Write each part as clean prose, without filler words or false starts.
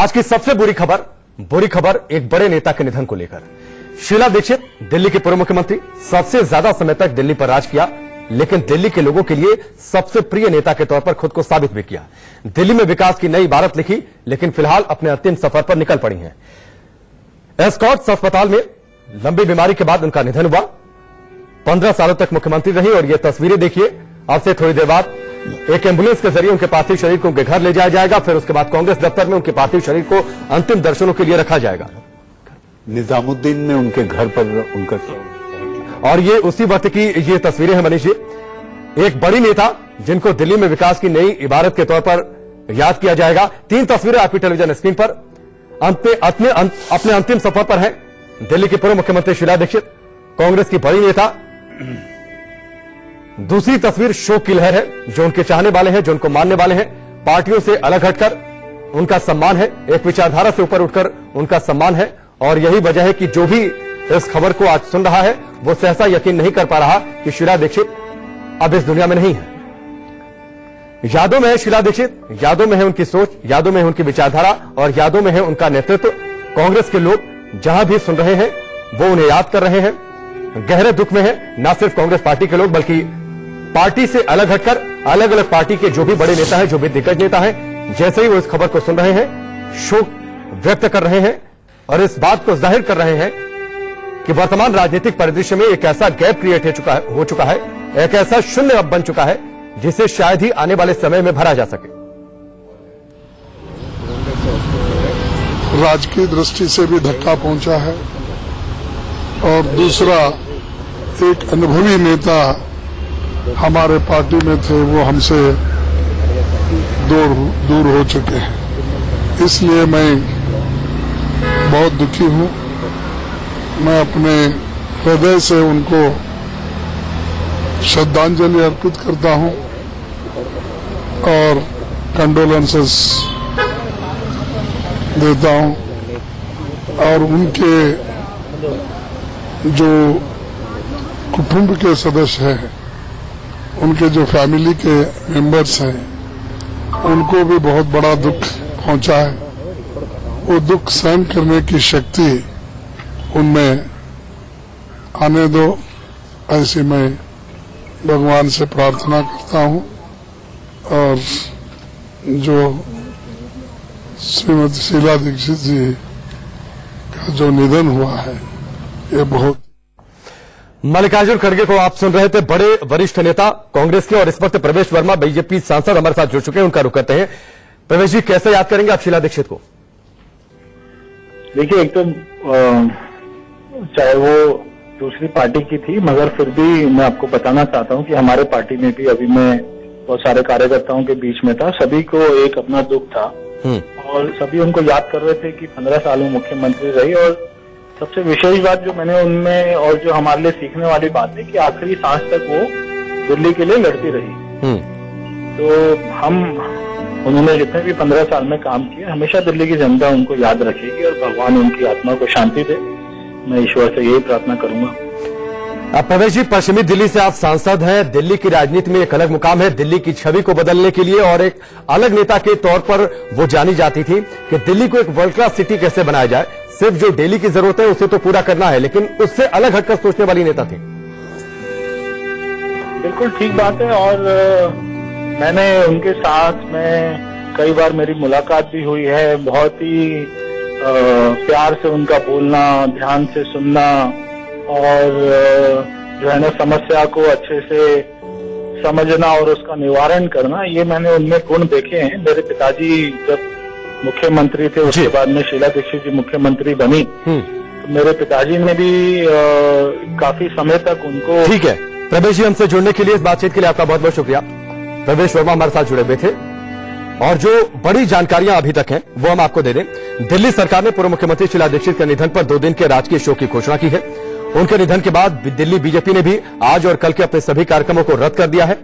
आज की सबसे बुरी खबर एक बड़े नेता के निधन को लेकर। शीला दीक्षित दिल्ली के पूर्व मुख्यमंत्री, सबसे ज्यादा समय तक दिल्ली पर राज किया, लेकिन दिल्ली के लोगों के लिए सबसे प्रिय नेता के तौर पर खुद को साबित भी किया। दिल्ली में विकास की नई इबारत लिखी, लेकिन फिलहाल अपने अंतिम सफर पर निकल पड़ी हैं। एस्कॉट्स अस्पताल में लंबी बीमारी के बाद उनका निधन हुआ। 15 सालों तक मुख्यमंत्री रही और ये तस्वीरें देखिए। अब से थोड़ी देर बाद एक एम्बुलेंस के जरिए उनके पार्थिव शरीर को उनके घर ले जाया जाएगा। फिर उसके बाद कांग्रेस दफ्तर में उनके पार्थिव शरीर को अंतिम दर्शनों के लिए रखा जाएगा। निजामुद्दीन में उनके घर पर उनका, और ये उसी वक्त की ये तस्वीरें हैं मनीष जी। एक बड़ी नेता जिनको दिल्ली में विकास की नई इबारत के तौर पर याद किया जाएगा। 3 तस्वीरें आपकी टेलीविजन स्क्रीन पर। अपने अंतिम सफर पर है दिल्ली की पूर्व मुख्यमंत्री शीला दीक्षित, कांग्रेस की बड़ी नेता। दूसरी तस्वीर शोक की लहर है, जो उनके चाहने वाले हैं, जो उनको मानने वाले हैं। पार्टियों से अलग हटकर उनका सम्मान है, एक विचारधारा से ऊपर उठकर उनका सम्मान है। और यही वजह है कि जो भी इस खबर को आज सुन रहा है वो सहसा यकीन नहीं कर पा रहा कि शीला दीक्षित अब इस दुनिया में नहीं है। यादों में है शीला दीक्षित, यादों में है उनकी सोच, यादों में है उनकी विचारधारा और यादों में है उनका नेतृत्व। कांग्रेस के लोग जहां भी सुन रहे हैं वो उन्हें याद कर रहे हैं। गहरे दुख में है ना सिर्फ कांग्रेस पार्टी के लोग, बल्कि पार्टी से अलग हटकर अलग अलग पार्टी के जो भी बड़े नेता हैं, जो भी दिग्गज नेता हैं, जैसे ही वो इस खबर को सुन रहे हैं शोक व्यक्त कर रहे हैं और इस बात को जाहिर कर रहे हैं कि वर्तमान राजनीतिक परिदृश्य में एक ऐसा गैप क्रिएट हो चुका है, एक ऐसा शून्य अब बन चुका है जिसे शायद ही आने वाले समय में भरा जा सके। राजकीय दृष्टि से भी धक्का पहुंचा है और दूसरा एक अनुभवी नेता हमारे पार्टी में थे, वो हमसे दूर हो चुके हैं। इसलिए मैं बहुत दुखी हूं। मैं अपने हृदय से उनको श्रद्धांजलि अर्पित करता हूं और कंडोलेंसेस देता हूं। और उनके जो कुटुंब के सदस्य हैं, उनके जो फैमिली के मेंबर्स हैं, उनको भी बहुत बड़ा दुख पहुंचा है। वो दुख सहन करने की शक्ति उनमें आने दो, ऐसी मैं भगवान से प्रार्थना करता हूं। और जो श्रीमती शीला दीक्षित जी का जो निधन हुआ है, ये बहुत। मल्लिकार्जुन खड़गे को आप सुन रहे थे, बड़े वरिष्ठ नेता कांग्रेस के। और इस वक्त प्रवेश वर्मा बीजेपी सांसद हमारे साथ जुड़ चुके हैं, उनका रुख करते हैं। प्रवेश जी, कैसे याद करेंगे आप शीला दीक्षित को? देखिए, एक तो चाहे वो दूसरी पार्टी की थी, मगर फिर भी मैं आपको बताना चाहता हूं कि हमारे पार्टी में भी अभी मैं बहुत सारे कार्यकर्ताओं के बीच में था। सभी को एक अपना दुख था और सभी उनको याद कर रहे थे कि 15 साल में मुख्यमंत्री रही। और सबसे विशेष बात जो मैंने उनमें और जो हमारे लिए सीखने वाली बात है कि आखिरी सांस तक वो दिल्ली के लिए लड़ती रही। तो उन्होंने जितने भी 15 साल में काम किए, हमेशा दिल्ली की जनता उनको याद रखेगी और भगवान उनकी आत्मा को शांति दे। मैं ईश्वर से यही प्रार्थना करूंगा। अब प्रवेश जी, पश्चिमी दिल्ली से आप सांसद हैं। दिल्ली की राजनीति में एक अलग मुकाम है, दिल्ली की छवि को बदलने के लिए और एक अलग नेता के तौर पर वो जानी जाती थी कि दिल्ली को एक वर्ल्ड क्लास सिटी कैसे बनाया जाए। सिर्फ जो दिल्ली की जरूरत है उसे तो पूरा करना है, लेकिन उससे अलग हटकर सोचने वाली नेता थी। बिल्कुल ठीक बात है। और मैंने उनके साथ में कई बार मेरी मुलाकात भी हुई है। बहुत ही प्यार से उनका बोलना, ध्यान से सुनना और जो है ना समस्या को अच्छे से समझना और उसका निवारण करना, ये मैंने उनमें गुण देखे हैं। मेरे पिताजी जब मुख्यमंत्री थे, उसके बाद में शीला दीक्षित जी मुख्यमंत्री बनी, तो मेरे पिताजी ने भी काफी समय तक उनको। ठीक है प्रवेश जी, हमसे जुड़ने के लिए, इस बातचीत के लिए आपका बहुत बहुत शुक्रिया। प्रवेश वर्मा हमारे साथ जुड़े हुए थे और जो बड़ी जानकारियां अभी तक हैं वो हम आपको दे दें। दिल्ली सरकार ने पूर्व मुख्यमंत्री शीला दीक्षित के निधन पर 2 दिन के राजकीय शोक की घोषणा की है। उनके निधन के बाद दिल्ली बीजेपी ने भी आज और कल के अपने सभी कार्यक्रमों को रद्द कर दिया है।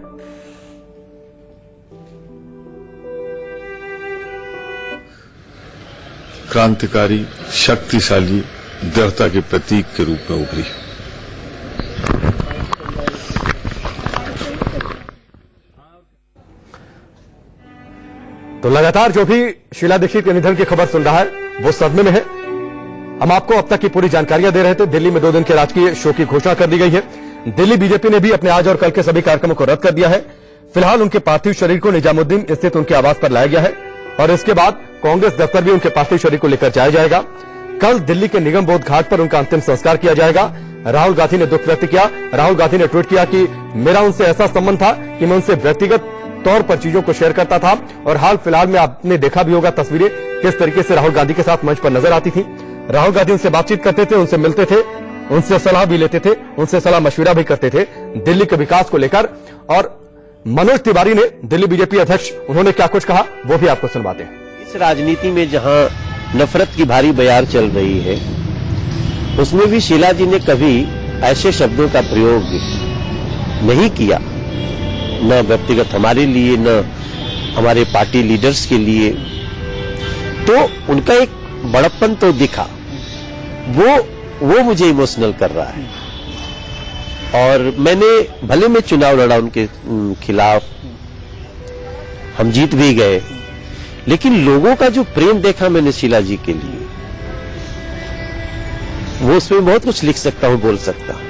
क्रांतिकारी, शक्तिशाली, दृढ़ता के प्रतीक के रूप में उभरी। तो तो लगातार जो भी शीला दीक्षित के निधन की खबर सुन रहा है वो सदमे में है। हम आपको अब तक की पूरी जानकारियां दे रहे थे। दिल्ली में 2 दिन के राजकीय शोक की घोषणा कर दी गई है। दिल्ली बीजेपी ने भी अपने आज और कल के सभी कार्यक्रमों को रद्द कर दिया है। फिलहाल उनके पार्थिव शरीर को निजामुद्दीन स्थित उनके आवास पर लाया गया है और इसके बाद कांग्रेस दफ्तर भी उनके पार्थिव शरीर को लेकर जाया जाएगा। कल दिल्ली के निगम बोध घाट पर उनका अंतिम संस्कार किया जाएगा। राहुल गांधी ने दुख व्यक्त किया। राहुल गांधी ने ट्वीट किया कि मेरा उनसे ऐसा संबंध था कि मैं उनसे व्यक्तिगत तौर पर चीजों को शेयर करता था और हाल फिलहाल में आपने देखा भी होगा तस्वीरें किस तरीके से राहुल गांधी के साथ मंच पर नजर आती थी। राहुल गांधी उनसे बातचीत करते थे, उनसे मिलते थे, उनसे सलाह भी लेते थे, उनसे सलाह मशविरा भी करते थे दिल्ली के विकास को लेकर। और मनोज तिवारी ने दिल्ली बीजेपी अध्यक्ष उन्होंने क्या कुछ कहा वो भी आपको सुनवाते हैं। इस राजनीति में जहां नफरत की भारी बयार चल रही है उसमें भी शीला जी ने कभी ऐसे शब्दों का प्रयोग नहीं किया, न व्यक्तिगत हमारे लिए न हमारे पार्टी लीडर्स के लिए। तो उनका एक बड़प्पन तो दिखा, वो मुझे इमोशनल कर रहा है। और मैंने भले में चुनाव लड़ा उनके खिलाफ, हम जीत भी गए, लेकिन लोगों का जो प्रेम देखा मैंने शीला जी के लिए, वो उसमें बहुत कुछ लिख सकता हूं, बोल सकता हूं,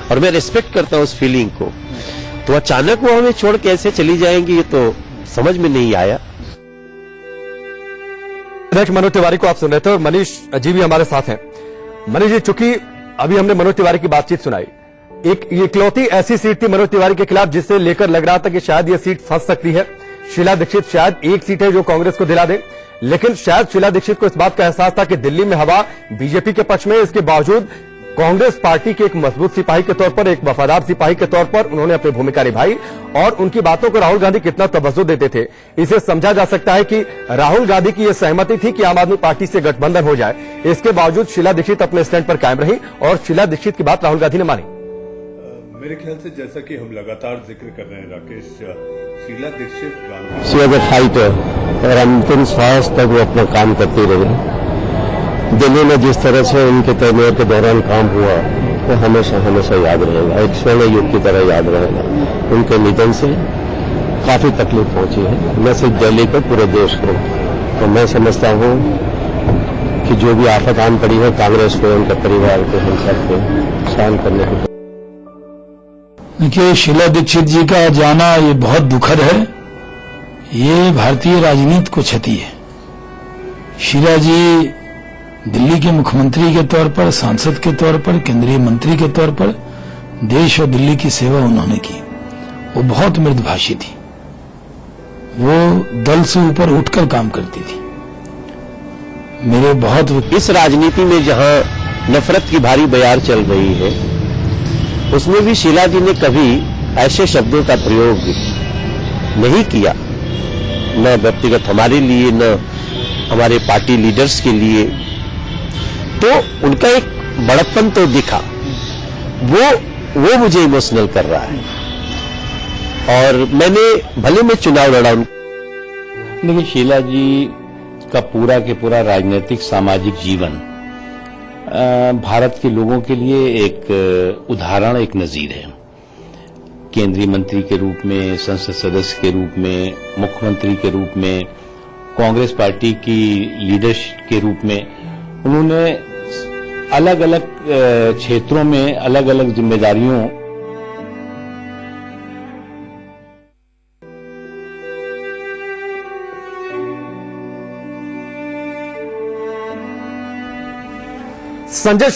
और मैं रिस्पेक्ट करता हूं उस फीलिंग को। तो अचानक वो हमें छोड़ के ऐसे चली जाएंगी, ये तो समझ में नहीं आया। अध्यक्ष मनोज तिवारी को आप सुन रहे थे और मनीष जी भी हमारे साथ हैं। मनीष जी, चूंकि अभी हमने मनोज तिवारी की बातचीत सुनाई, एक इकलौती ऐसी सीट थी मनोज तिवारी के खिलाफ जिससे लेकर लग रहा था कि शायद ये सीट फंस सकती है। शीला दीक्षित शायद एक सीट है जो कांग्रेस को दिला दे, लेकिन शायद शीला दीक्षित को इस बात का एहसास था कि दिल्ली में हवा बीजेपी के पक्ष में। इसके बावजूद कांग्रेस पार्टी के एक मजबूत सिपाही के तौर पर, एक वफादार सिपाही के तौर पर उन्होंने अपनी भूमिका निभाई और उनकी बातों को राहुल गांधी कितना तवज्जो देते थे, इसे समझा जा सकता है कि राहुल गांधी की यह सहमति थी कि आम आदमी पार्टी से गठबंधन हो जाए। इसके बावजूद शीला दीक्षित अपने स्टैंड पर कायम रही और शीला दीक्षित की बात राहुल गांधी ने मानी। मेरे ख्याल से जैसा कि हम लगातार जिक्र कर रहे हैं Rakesh, Sheila Dikshit Gandhi she was a fighter और अंतिम श्वास तक वो अपना काम करती रही। दिल्ली में जिस तरह से उनके तैनात के दौरान काम हुआ वो हमेशा हमेशा याद रहेगा, एक स्वर्ण युग की तरह याद रहेगा। उनके निधन से काफी तकलीफ पहुंची है, न सिर्फ दिल्ली को, पूरे देश को। तो मैं समझता हूं कि जो भी आफत आन पड़ी है कांग्रेस को, उनके परिवार को, हम सबको शांत करने की। देखिए, शीला दीक्षित जी का जाना ये बहुत दुखद है। ये भारतीय राजनीति को क्षति है। शीला जी दिल्ली के मुख्यमंत्री के तौर पर, सांसद के तौर पर, केंद्रीय मंत्री के तौर पर देश और दिल्ली की सेवा उन्होंने की। वो बहुत मृदुभाषी थी, वो दल से ऊपर उठकर काम करती थी। मेरे बहुत इस राजनीति में जहां नफरत की भारी बयार चल रही है उसमें भी शीला जी ने कभी ऐसे शब्दों का प्रयोग नहीं किया, न व्यक्तिगत हमारे लिए न हमारे पार्टी लीडर्स के लिए। तो उनका एक बड़प्पन तो दिखा, वो मुझे इमोशनल कर रहा है। और मैंने भले में चुनाव लड़ा। देखिए, शीला जी का पूरा के पूरा राजनीतिक सामाजिक जीवन भारत के लोगों के लिए एक उदाहरण, एक नजीर है। केंद्रीय मंत्री के रूप में, संसद सदस्य के रूप में, मुख्यमंत्री के रूप में, कांग्रेस पार्टी की लीडरशिप के रूप में उन्होंने अलग अलग क्षेत्रों में अलग अलग जिम्मेदारियों संजय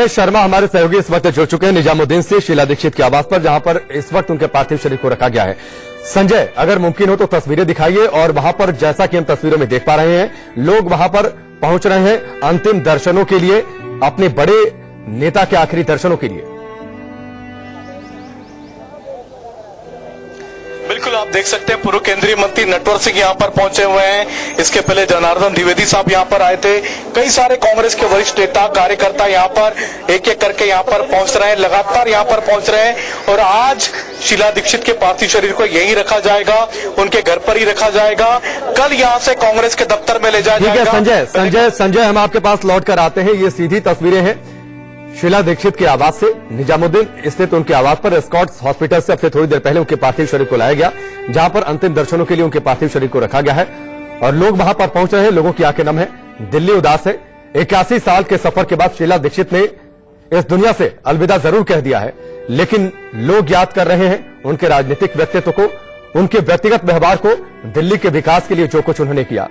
शर्मा हमारे सहयोगी इस वक्त जुड़ चुके हैं निजामुद्दीन से शीला दीक्षित के आवास पर, जहां पर इस वक्त उनके पार्थिव शरीर को रखा गया है। संजय, अगर मुमकिन हो तो तस्वीरें दिखाइए। और वहां पर जैसा कि हम तस्वीरों में देख पा रहे हैं, लोग वहां पर पहुंच रहे हैं अंतिम दर्शनों के लिए, अपने बड़े नेता के आखिरी दर्शनों के लिए। बिल्कुल, आप देख सकते हैं पूर्व केंद्रीय मंत्री नटवर सिंह यहाँ पर पहुंचे हुए हैं। इसके पहले जनार्दन द्विवेदी साहब यहाँ पर आए थे। कई सारे कांग्रेस के वरिष्ठ नेता कार्यकर्ता यहाँ पर एक एक करके यहाँ पर पहुंच रहे हैं, लगातार यहाँ पर पहुंच रहे हैं। और आज शीला दीक्षित के पार्थिव शरीर को यहीं रखा जाएगा, उनके घर पर ही रखा जाएगा। कल यहाँ से कांग्रेस के दफ्तर में ले जाया जाएगा। संजय हम आपके पास लौट कर आते हैं। ये सीधी तस्वीरें हैं शीला दीक्षित के आवास से निजामुद्दीन स्थित उनके आवास पर स्कॉट्स हॉस्पिटल से अब से थोड़ी देर पहले उनके पार्थिव शरीर को लाया गया, जहां पर अंतिम दर्शनों के लिए उनके पार्थिव शरीर को रखा गया है और लोग वहां पर पहुंच रहे हैं। लोगों की आंखें नम है, दिल्ली उदास है। 81 साल के सफर के बाद शीला दीक्षित ने इस दुनिया से अलविदा जरूर कह दिया है, लेकिन लोग याद कर रहे हैं उनके राजनीतिक व्यक्तित्व को, उनके व्यक्तिगत व्यवहार को, दिल्ली के विकास के लिए जो कुछ उन्होंने किया।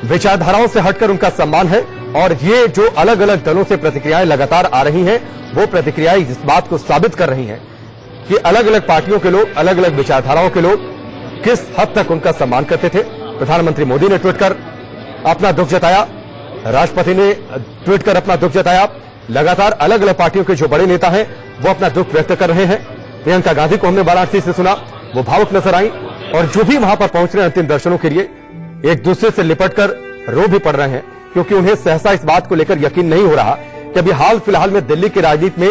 विचारधाराओं से हटकर उनका सम्मान है और ये जो अलग अलग दलों से प्रतिक्रियाएं लगातार आ रही हैं, वो प्रतिक्रियाएं इस बात को साबित कर रही हैं कि अलग अलग पार्टियों के लोग, अलग अलग विचारधाराओं के लोग किस हद तक उनका सम्मान करते थे। प्रधानमंत्री मोदी ने ट्वीट कर अपना दुख जताया, राष्ट्रपति ने ट्वीट कर अपना दुख जताया। लगातार अलग अलग पार्टियों के जो बड़े नेता हैं वो अपना दुख व्यक्त कर रहे हैं। प्रियंका गांधी को हमने वाराणसी से सुना, वो भावुक नजर आई और जो भी वहां पर पहुंच रहे हैं अंतिम दर्शनों के लिए, एक दूसरे से लिपटकर रो भी पड़ रहे हैं, क्योंकि उन्हें सहसा इस बात को लेकर यकीन नहीं हो रहा कि अभी हाल फिलहाल में दिल्ली की राजनीति में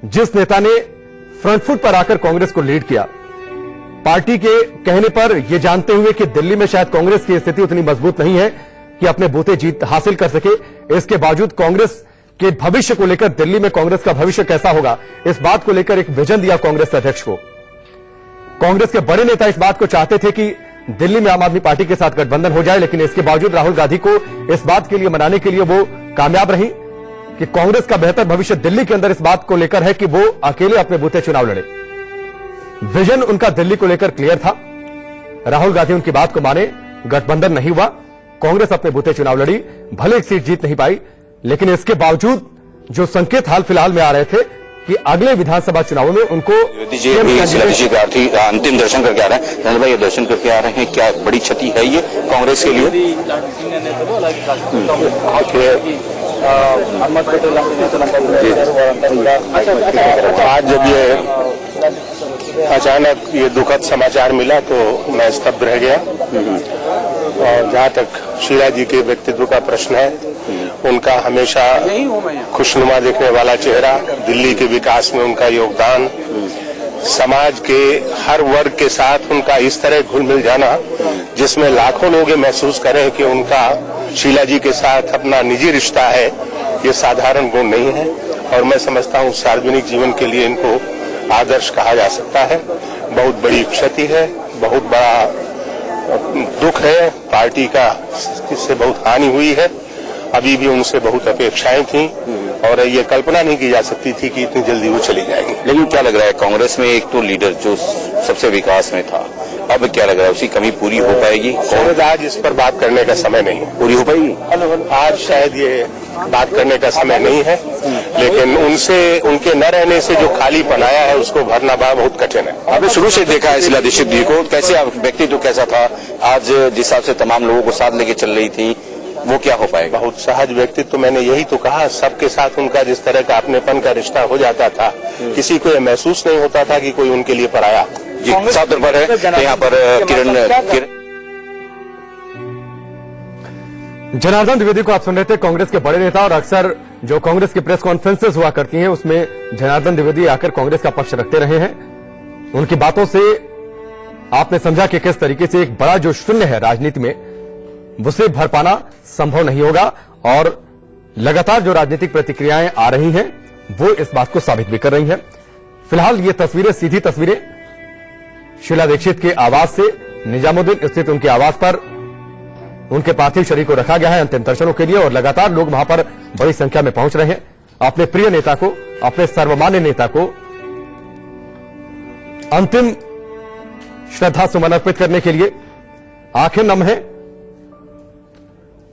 जिस नेता ने फ्रंट फुट पर आकर कांग्रेस को लीड किया, पार्टी के कहने पर यह जानते हुए कि दिल्ली में शायद कांग्रेस की स्थिति उतनी मजबूत नहीं है कि अपने बूते जीत हासिल कर सके, इसके बावजूद कांग्रेस के भविष्य को लेकर, दिल्ली में कांग्रेस का भविष्य कैसा होगा, इस बात को लेकर एक विजन दिया कांग्रेस अध्यक्ष को। कांग्रेस के बड़े नेता इस बात को चाहते थे कि दिल्ली में आम आदमी पार्टी के साथ गठबंधन हो जाए, लेकिन इसके बावजूद राहुल गांधी को इस बात के लिए मनाने के लिए वो कामयाब रही कि कांग्रेस का बेहतर भविष्य दिल्ली के अंदर इस बात को लेकर है कि वो अकेले अपने बूते चुनाव लड़े। विजन उनका दिल्ली को लेकर क्लियर था। राहुल गांधी उनकी बात को माने, गठबंधन नहीं हुआ, कांग्रेस अपने बूते चुनाव लड़ी, भले एक सीट जीत नहीं पाई, लेकिन इसके बावजूद जो संकेत हाल फिलहाल में आ रहे थे कि अगले विधानसभा चुनावों में उनको अंतिम दर्शन करके आ रहे हैं, धनल भाई ये दर्शन करके आ रहे हैं, क्या बड़ी क्षति है ये कांग्रेस के लिए? आज जब ये अचानक ये दुखद समाचार मिला तो मैं स्तब्ध रह गया। और जहाँ तक शीला जी के व्यक्तित्व का प्रश्न है, उनका हमेशा खुशनुमा दिखने वाला चेहरा, दिल्ली के विकास में उनका योगदान, समाज के हर वर्ग के साथ उनका इस तरह घुल मिल जाना जिसमें लाखों लोग ये महसूस करें कि उनका शीला जी के साथ अपना निजी रिश्ता है, ये साधारण गुण नहीं है। और मैं समझता हूँ सार्वजनिक जीवन के लिए इनको आदर्श कहा जा सकता है। बहुत बड़ी क्षति है, बहुत बड़ा दुख है, पार्टी का इससे बहुत हानि हुई है। अभी भी उनसे बहुत अपेक्षाएं थी और ये कल्पना नहीं की जा सकती थी कि इतनी जल्दी वो चली जाएंगी। लेकिन क्या लग रहा है, कांग्रेस में एक तो लीडर जो सबसे विकास में था, अब क्या लग रहा है उसकी कमी पूरी हो पाएगी? शायद आज इस पर बात करने का समय नहीं है। पूरी हो पाएगी आज शायद ये बात करने का समय नहीं है, लेकिन उनसे, उनके न रहने से जो खालीपन आया है उसको भरना बहुत कठिन है। आपने शुरू से देखा है शीला दीक्षित जी को, कैसे व्यक्तित्व कैसा था, आज जिस हिसाब से तमाम लोगों को साथ लेके चल रही थी, वो क्या हो पाएगा? बहुत सहज व्यक्तित्व, तो मैंने यही तो कहा, सबके साथ उनका जिस तरह का अपनेपन का रिश्ता हो जाता था, किसी को यह महसूस नहीं होता था कि कोई उनके लिए पराया। जी साफ तौर पर है तो यहाँ पर किरण जनार्दन द्विवेदी को आप सुन रहे थे, कांग्रेस के बड़े नेता, और अक्सर जो कांग्रेस की प्रेस कॉन्फ्रेंसेस हुआ करती हैं उसमें जनार्दन द्विवेदी आकर कांग्रेस का पक्ष रखते रहे हैं। उनकी बातों से आपने समझा कि किस तरीके से एक बड़ा जो शून्य है राजनीति में, उसे भर पाना संभव नहीं होगा और लगातार जो राजनीतिक प्रतिक्रियाएं आ रही हैं वो इस बात को साबित भी कर रही हैं। फिलहाल ये तस्वीरें, सीधी तस्वीरें शीला दीक्षित के आवास से निजामुद्दीन स्थित उनके आवास पर उनके पार्थिव शरीर को रखा गया है अंतिम दर्शनों के लिए और लगातार लोग वहां पर बड़ी संख्या में पहुंच रहे हैं अपने प्रिय नेता को, अपने सर्वमान्य नेता को अंतिम श्रद्धा सुमन अर्पित करने के लिए। आंखें नम है,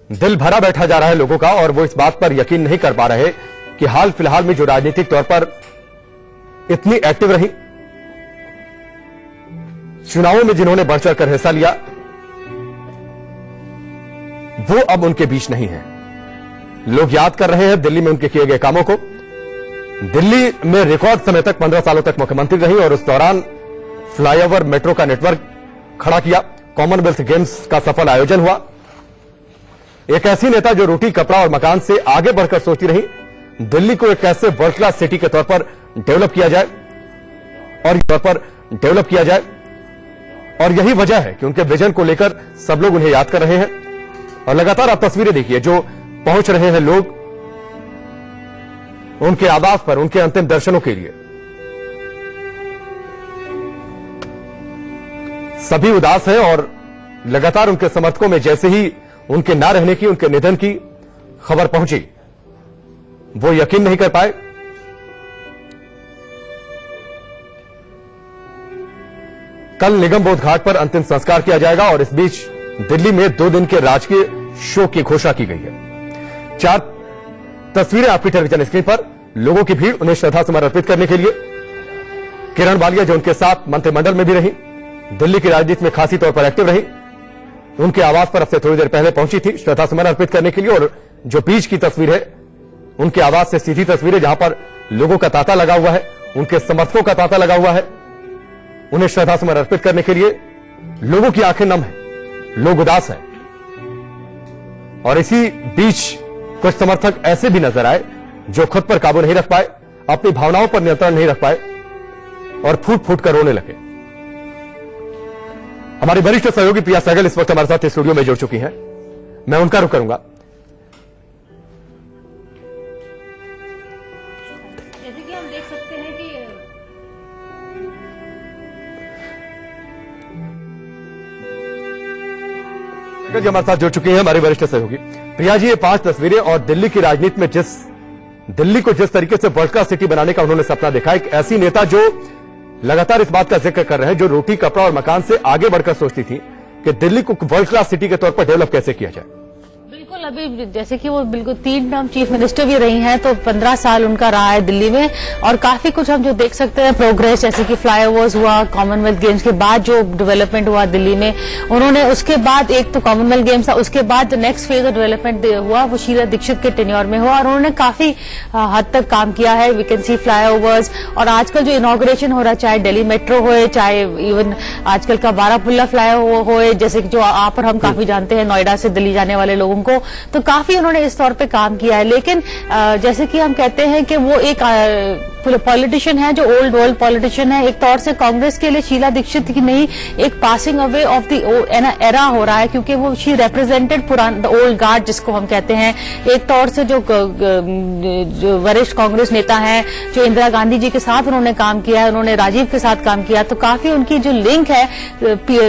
दिल भरा बैठा जा रहा है लोगों का और वो इस बात पर यकीन नहीं कर पा रहे कि हाल फिलहाल में जो राजनीतिक तौर पर इतनी एक्टिव रही, चुनावों में जिन्होंने बढ़ चढ़कर हिस्सा लिया, वो अब उनके बीच नहीं है। लोग याद कर रहे हैं दिल्ली में उनके किए गए कामों को। दिल्ली में रिकॉर्ड समय तक 15 सालों तक मुख्यमंत्री रही और उस दौरान फ्लाईओवर, मेट्रो का नेटवर्क खड़ा किया, कॉमनवेल्थ गेम्स का सफल आयोजन हुआ। एक ऐसी नेता जो रोटी, कपड़ा और मकान से आगे बढ़कर सोचती रही दिल्ली को एक ऐसे वर्ल्ड क्लास सिटी के तौर पर डेवलप किया जाए और यही वजह है कि उनके विजन को लेकर सब लोग उन्हें याद कर रहे हैं। और लगातार आप तस्वीरें देखिए, जो पहुंच रहे हैं लोग, उनके आवास पर, उनके अंतिम दर्शनों के लिए। सभी उदास हैं और लगातार उनके समर्थकों में जैसे ही उनके ना रहने की, उनके निधन की खबर पहुंची, वो यकीन नहीं कर पाए। कल निगम बोध घाट पर अंतिम संस्कार किया जाएगा और इस बीच दिल्ली में 2 दिन के राजकीय शोक की घोषणा की गई है। 4 तस्वीरें आपकी टेलीविजन स्क्रीन पर, लोगों की भीड़ उन्हें श्रद्धा सुमन अर्पित करने के लिए। किरण बालिया जो उनके साथ मंत्रिमंडल में भी रही, दिल्ली की राजनीति में खासी तौर पर एक्टिव रही, उनके आवास पर अब से थोड़ी देर पहले पहुंची थी श्रद्धा सुमन अर्पित करने के लिए। और जो बीच की तस्वीर है, उनके आवास से सीधी तस्वीर है, जहां पर लोगों का तांता लगा हुआ है, उनके समर्थकों का तांता लगा हुआ है, उन्हें श्रद्धा सुमन अर्पित करने के लिए। लोगों की आंखें नम हैं, लोग उदास हैं। और इसी बीच कुछ समर्थक ऐसे भी नजर आए जो खुद पर काबू नहीं रख पाए, अपनी भावनाओं पर नियंत्रण नहीं रख पाए और फूट फूट कर रोने लगे। हमारी वरिष्ठ सहयोगी प्रिया सहगल इस वक्त हमारे साथ स्टूडियो में जुड़ चुकी हैं, मैं उनका रुख करूंगा। जैसे कि हम देख सकते हैं कि जी हमारे साथ जुड़ चुकी हैं हमारी वरिष्ठ सहयोगी प्रिया जी। ये 5 तस्वीरें और दिल्ली की राजनीति में दिल्ली को जिस तरीके से वर्ल्ड क्लास सिटी बनाने का उन्होंने सपना देखा, एक ऐसी नेता जो लगातार इस बात का जिक्र कर रहे हैं, जो रोटी कपड़ा और मकान से आगे बढ़कर सोचती थी कि दिल्ली को वर्ल्ड क्लास सिटी के तौर पर डेवलप कैसे किया जाए। बिल्कुल, अभी जैसे कि वो बिल्कुल 3 टर्म चीफ मिनिस्टर भी रही हैं, तो 15 साल उनका रहा है दिल्ली में और काफी कुछ हम जो देख सकते हैं प्रोग्रेस, जैसे कि फ्लाईओवर्स हुआ, कॉमनवेल्थ गेम्स के बाद जो डेवलपमेंट हुआ दिल्ली में, उन्होंने उसके बाद एक तो कॉमनवेल्थ गेम्स था, उसके बाद जो नेक्स्ट फेज ऑफ डेवलपमेंट हुआ वो शीला दीक्षित के टेन्योर में हुआ और उन्होंने काफी हद तक काम किया है। वी कैन सी फ्लाईओवर्स और आजकल जो इनॉग्रेशन हो रहा है, चाहे दिल्ली मेट्रो हो, चाहे इवन आजकल का बारामुल्ला फ्लाईओवर हो, जैसे कि जो आप और हम काफी जानते हैं नोएडा से दिल्ली जाने वाले लोगों को, तो काफी उन्होंने इस तौर पे काम किया है। लेकिन जैसे कि हम कहते हैं कि वो एक पॉलिटिशियन है जो ओल्ड वर्ल्ड पॉलिटिशियन है। एक तौर से कांग्रेस के लिए शीला दीक्षित की नहीं, एक passing away of the era हो रहा है, क्योंकि वो she represented the old guard जिसको हम कहते हैं। एक तौर से जो वरिष्ठ कांग्रेस नेता हैं, जो इंदिरा गांधी जी के साथ उन्होंने काम किया है, उन्होंने राजीव के साथ काम किया, तो काफी उनकी जो लिंक है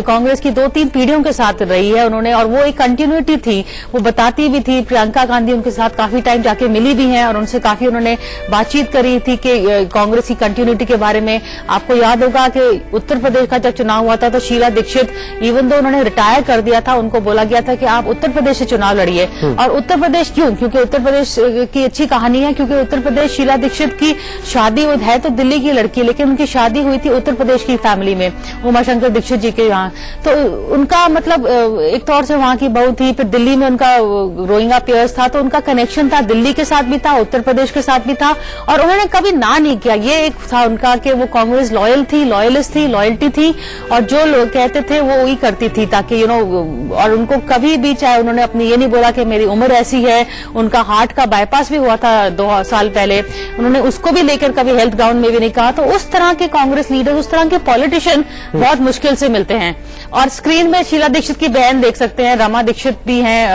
कांग्रेस की 2-3 पीढ़ियों के साथ रही है उन्होंने, और वो एक कंटिन्यूटी थी। वो बताती भी थी, प्रियंका गांधी उनके साथ काफी टाइम जाके मिली भी हैं और उनसे काफी उन्होंने बातचीत करी थी कि कांग्रेस की कंटिन्यूटी के बारे में। आपको याद होगा कि उत्तर प्रदेश का जब चुनाव हुआ था तो शीला दीक्षित इवन दो उन्होंने रिटायर कर दिया था, उनको बोला गया था कि आप उत्तर प्रदेश से चुनाव लड़िए। और उत्तर प्रदेश क्यों? क्योंकि उत्तर प्रदेश की अच्छी कहानी है, क्योंकि उत्तर प्रदेश शीला दीक्षित की शादी है तो दिल्ली की लड़की, लेकिन उनकी शादी हुई थी उत्तर प्रदेश की फैमिली में, उमाशंकर दीक्षित जी के यहाँ। तो उनका मतलब एक तौर से वहां की बहू थी, फिर दिल्ली में उनका ग्रोइंग अप ईयर्स था, तो उनका कनेक्शन था दिल्ली के साथ भी था, उत्तर प्रदेश के साथ भी था, और उन्होंने कभी ना नहीं किया। ये एक था उनका कि वो कांग्रेस लॉयल थी, लॉयलिस्ट थी, लॉयल्टी थी, और जो लोग कहते थे वो वही करती थी, ताकि और उनको कभी भी, चाहे उन्होंने अपनी ये नहीं बोला कि मेरी उम्र ऐसी है, उनका हार्ट का बाईपास भी हुआ था 2 साल पहले, उन्होंने उसको भी लेकर कभी हेल्थ ग्राउंड में भी नहीं कहा। तो उस तरह के कांग्रेस लीडर, उस तरह के पॉलिटिशियन बहुत मुश्किल से मिलते हैं। और स्क्रीन में शीला दीक्षित की बहन देख सकते हैं, रमा दीक्षित भी हैं,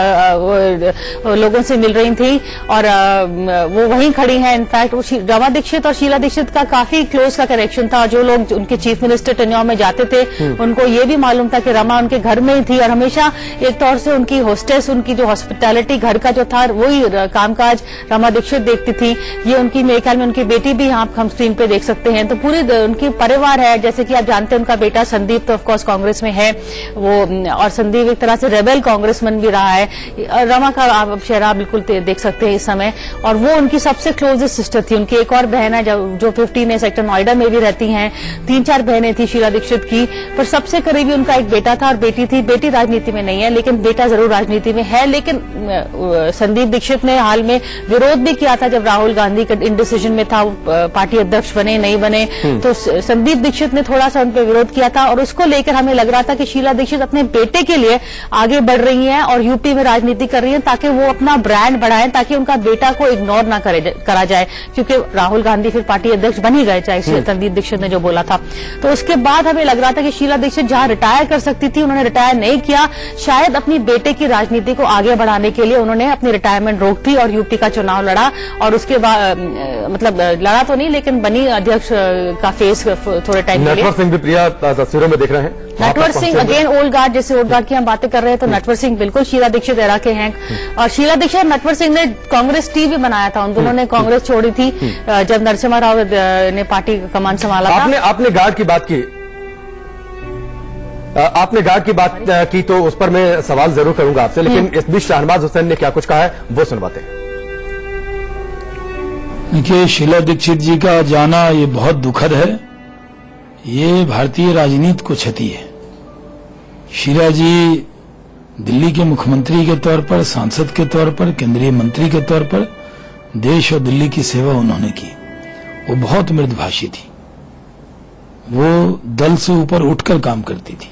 लोगों से मिल रही थी और वो वहीं खड़ी हैं। इनफैक्ट रमा दीक्षित और शीला दीक्षित का काफी क्लोज का कनेक्शन था। जो लोग उनके चीफ मिनिस्टर टेन्योर में जाते थे उनको ये भी मालूम था कि रमा उनके घर में ही थी, और हमेशा एक तौर से उनकी होस्टेस, उनकी जो हॉस्पिटैलिटी घर का जो था वही कामकाज रमा दीक्षित देखती थी। ये उनकी मेरे ख्याल में उनकी बेटी भी यहाँ हम स्क्रीन पे देख सकते हैं। तो पूरी उनकी परिवार है, जैसे कि आप जानते हैं उनका बेटा संदीप तो ऑफकोर्स कांग्रेस में है वो, और संदीप एक तरह से रेबेल कांग्रेसमैन भी रहा है। रमा का आप चेहरा बिल्कुल देख सकते हैं इस समय, और वो उनकी सबसे क्लोजेस्ट सिस्टर थी। उनकी एक और बहन है जो 15 सेक्टर नोएडा में भी रहती हैं। 3-4 बहनें थी शीला दीक्षित की, पर सबसे करीबी उनका एक बेटा था और बेटी थी। बेटी राजनीति में नहीं है, लेकिन बेटा जरूर राजनीति में है। लेकिन संदीप दीक्षित ने हाल में विरोध भी किया था जब राहुल गांधी का इंडिसीजन में था, पार्टी अध्यक्ष बने नहीं बने, तो संदीप दीक्षित ने थोड़ा सा उन पर विरोध किया था, और उसको लेकर हमें लग रहा था कि शीला दीक्षित अपने बेटे के लिए आगे बढ़ रही हैं और यूपी में राजनीति कर रही हैं, ताकि वो अपना ब्रांड बढ़ाएं, ताकि उनका बेटा को इग्नोर ना करा जाए। क्योंकि राहुल गांधी गांधी फिर पार्टी अध्यक्ष बन ही गए, चाहे तनवीर दीक्षित ने जो बोला था। तो उसके बाद हमें लग रहा था कि शीला दीक्षित जहां रिटायर कर सकती थी, उन्होंने रिटायर नहीं किया। शायद अपनी बेटे की राजनीति को आगे बढ़ाने के लिए उन्होंने अपनी रिटायरमेंट रोक दी और यूपी का चुनाव लड़ा, और उसके बाद मतलब लड़ा तो नहीं लेकिन बनी अध्यक्ष का फेस थोड़े टाइम के लिए। नटवर सिंह भी प्रिया तस्वीरों में दिख रहे हैं। Natwar Singh again old guard, जैसे ओल्ड गार्ड की हम बातें कर रहे हैं तो नटवर सिंह बिल्कुल शीला दीक्षित एरा के हैं। और शीला दीक्षित और नटवर सिंह ने कांग्रेस टी भी बनाया था, उन दोनों ने कांग्रेस छोड़ी थी जब नरसिम्हा राव ने पार्टी का कमान संभाला था। आपने गार्ड की बात की, आपने गार्ड की बात की तो उस पर मैं सवाल जरूर करूंगा आपसे, लेकिन इस बीच शाहनवाज हुसैन ने क्या कुछ कहा है वो सुनवाते हैं। देखिए, शीला दीक्षित जी का जाना ये बहुत दुखद है, ये भारतीय राजनीति को क्षति है। शीला जी दिल्ली के मुख्यमंत्री के तौर पर, सांसद के तौर पर, केंद्रीय मंत्री के तौर पर देश और दिल्ली की सेवा उन्होंने की। वो बहुत मृदुभाषी थी, वो दल से ऊपर उठकर काम करती थी।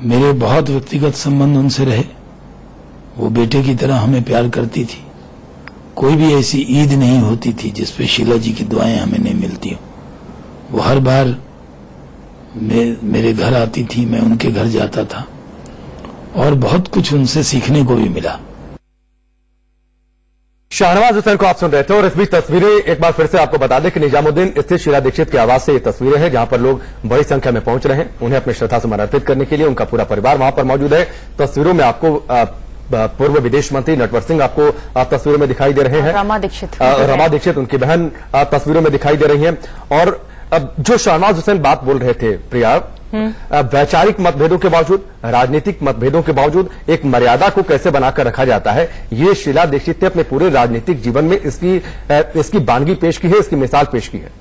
मेरे बहुत व्यक्तिगत संबंध उनसे रहे, वो बेटे की तरह हमें प्यार करती थी। कोई भी ऐसी ईद नहीं होती थी जिसपे शीला जी की दुआएं हमें नहीं मिलती हो। वो हर बार मेरे घर आती थी, मैं उनके घर जाता था और बहुत कुछ उनसे सीखने को भी मिला। शाहनवाज हुसैन को आप सुन रहे थे। और इस बीच तस्वीरें एक बार फिर से आपको बता दें कि निजामुद्दीन स्थित शीला दीक्षित के आवास से ये तस्वीरें हैं, जहां पर लोग बड़ी संख्या में पहुंच रहे हैं उन्हें अपने श्रद्धा सुमन अर्पित करने के लिए। उनका पूरा परिवार वहां पर मौजूद है। तस्वीरों में आपको पूर्व विदेश मंत्री नटवर सिंह आपको तस्वीरों में दिखाई दे रहे हैं। रमा दीक्षित उनकी बहन तस्वीरों में दिखाई दे रही हैं। और अब जो शाहनवाज हुसैन बात बोल रहे थे प्रिया, वैचारिक मतभेदों के बावजूद, राजनीतिक मतभेदों के बावजूद एक मर्यादा को कैसे बनाकर रखा जाता है, ये शीला दीक्षित ने अपने पूरे राजनीतिक जीवन में इसकी बानगी पेश की है, इसकी मिसाल पेश की है।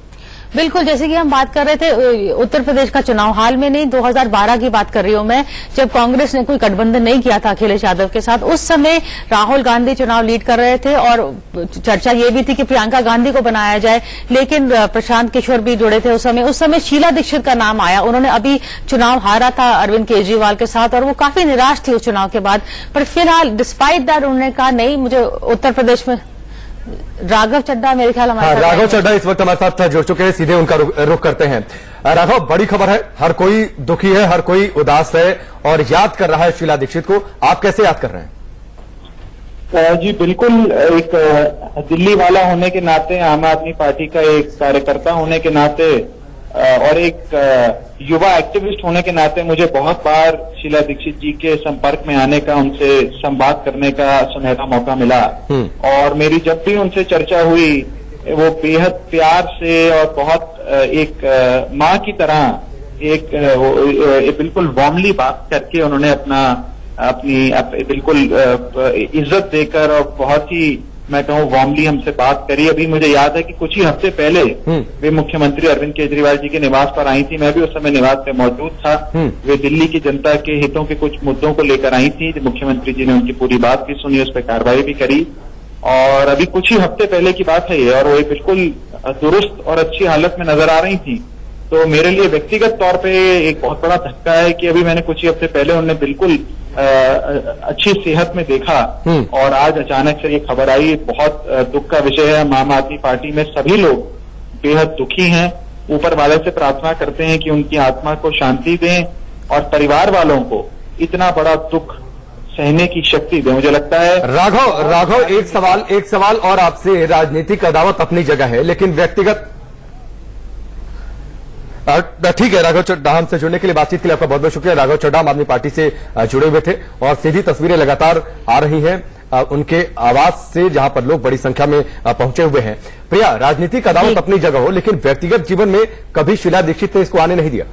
बिल्कुल, जैसे कि हम बात कर रहे थे उत्तर प्रदेश का चुनाव, हाल में नहीं 2012 की बात कर रही हूं मैं, जब कांग्रेस ने कोई गठबंधन नहीं किया था अखिलेश यादव के साथ। उस समय राहुल गांधी चुनाव लीड कर रहे थे और चर्चा ये भी थी कि प्रियंका गांधी को बनाया जाए, लेकिन प्रशांत किशोर भी जुड़े थे उस समय शीला दीक्षित का नाम आया। उन्होंने अभी चुनाव हारा था अरविंद केजरीवाल के साथ और वो काफी निराश थी उस चुनाव के बाद। पर फिलहाल डिस्पाइट दैट उन्होंने कहा नहीं, मुझे उत्तर प्रदेश में राघव चड्ढा मेरे ख्याल हमारे राघव चड्ढा इस वक्त हमारे साथ जुड़ चुके हैं, सीधे उनका रुख करते हैं। राघव, बड़ी खबर है, हर कोई दुखी है, हर कोई उदास है और याद कर रहा है शीला दीक्षित को। आप कैसे याद कर रहे हैं? जी बिल्कुल, एक दिल्ली वाला होने के नाते, आम आदमी पार्टी का एक कार्यकर्ता होने के नाते और एक युवा एक्टिविस्ट होने के नाते मुझे बहुत बार शीला दीक्षित जी के संपर्क में आने का, उनसे संवाद करने का सुनहरा मौका मिला। और मेरी जब भी उनसे चर्चा हुई, वो बेहद प्यार से और बहुत एक माँ की तरह एक बिल्कुल वार्मली बात करके उन्होंने अपनी बिल्कुल इज्जत देकर और बहुत ही, मैं कहूँ, वार्मली हमसे बात करी। अभी मुझे याद है कि कुछ ही हफ्ते पहले वे मुख्यमंत्री अरविंद केजरीवाल जी के निवास पर आई थी, मैं भी उस समय निवास पे मौजूद था। वे दिल्ली की जनता के हितों के कुछ मुद्दों को लेकर आई थी, मुख्यमंत्री जी ने उनकी पूरी बात भी सुनी, उस पर कार्रवाई भी करी। और अभी कुछ ही हफ्ते पहले की बात है ये, और वो बिल्कुल दुरुस्त और अच्छी हालत में नजर आ रही थी। तो मेरे लिए व्यक्तिगत तौर पे एक बहुत बड़ा धक्का है कि अभी मैंने कुछ ही हफ्ते पहले उन्हें बिल्कुल अच्छी सेहत में देखा और आज अचानक से ये खबर आई। बहुत दुख का विषय है। आम आदमी पार्टी में सभी लोग बेहद दुखी हैं। ऊपर वाले से प्रार्थना करते हैं कि उनकी आत्मा को शांति दें और परिवार वालों को इतना बड़ा दुख सहने की शक्ति दें। मुझे लगता है राघव एक सवाल और आपसे। राजनीतिक अदावत अपनी जगह है, लेकिन व्यक्तिगत, ठीक है। राघव चड्ढा हमसे जुड़ने के लिए, बातचीत के लिए आपका बहुत बहुत शुक्रिया। राघव चड्ढा आम आदमी पार्टी से जुड़े हुए थे और सीधी तस्वीरें लगातार आ रही हैं उनके आवास से, जहां पर लोग बड़ी संख्या में पहुंचे हुए हैं। प्रिया, राजनीतिक अदावत अपनी जगह हो, लेकिन व्यक्तिगत जीवन में कभी शीला दीक्षित ने इसको आने नहीं दिया।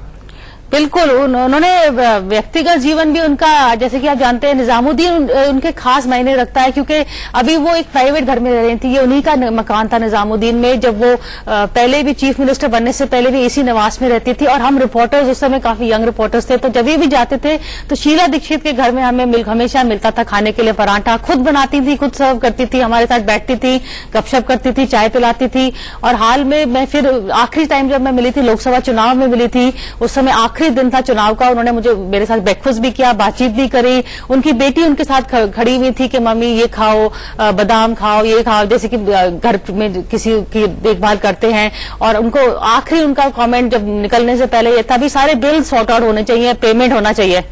बिल्कुल, उन्होंने व्यक्तिगत जीवन भी उनका, जैसे कि आप जानते हैं, निजामुद्दीन उनके खास मायने रखता है, क्योंकि अभी वो एक प्राइवेट घर में रह रही थी। ये उन्हीं का मकान था निजामुद्दीन में, जब वो पहले भी चीफ मिनिस्टर बनने से पहले भी इसी निवास में रहती थी। और हम रिपोर्टर्स उस समय काफी यंग रिपोर्टर्स थे, तो जब भी जाते थे तो शीला दीक्षित के घर में हमें हमेशा मिलता था खाने के लिए पराठा। खुद बनाती थी, खुद सर्व करती थी, हमारे साथ बैठती थी, गपशप करती थी, चाय पिलाती थी। और हाल में मैं फिर आखिरी टाइम जब मैं मिली थी, लोकसभा चुनाव में मिली थी, उस समय आखिरी दिन था चुनाव का, उन्होंने मुझे मेरे साथ ब्रेकफास्ट भी किया, बातचीत भी करी। उनकी बेटी उनके साथ खड़ी हुई थी कि मम्मी ये खाओ, बादाम खाओ, ये खाओ, जैसे कि घर में किसी की देखभाल करते हैं। और उनको आखिरी उनका कमेंट जब निकलने से पहले ये था भी सारे बिल सॉर्ट आउट होने चाहिए, पेमेंट होना चाहिए।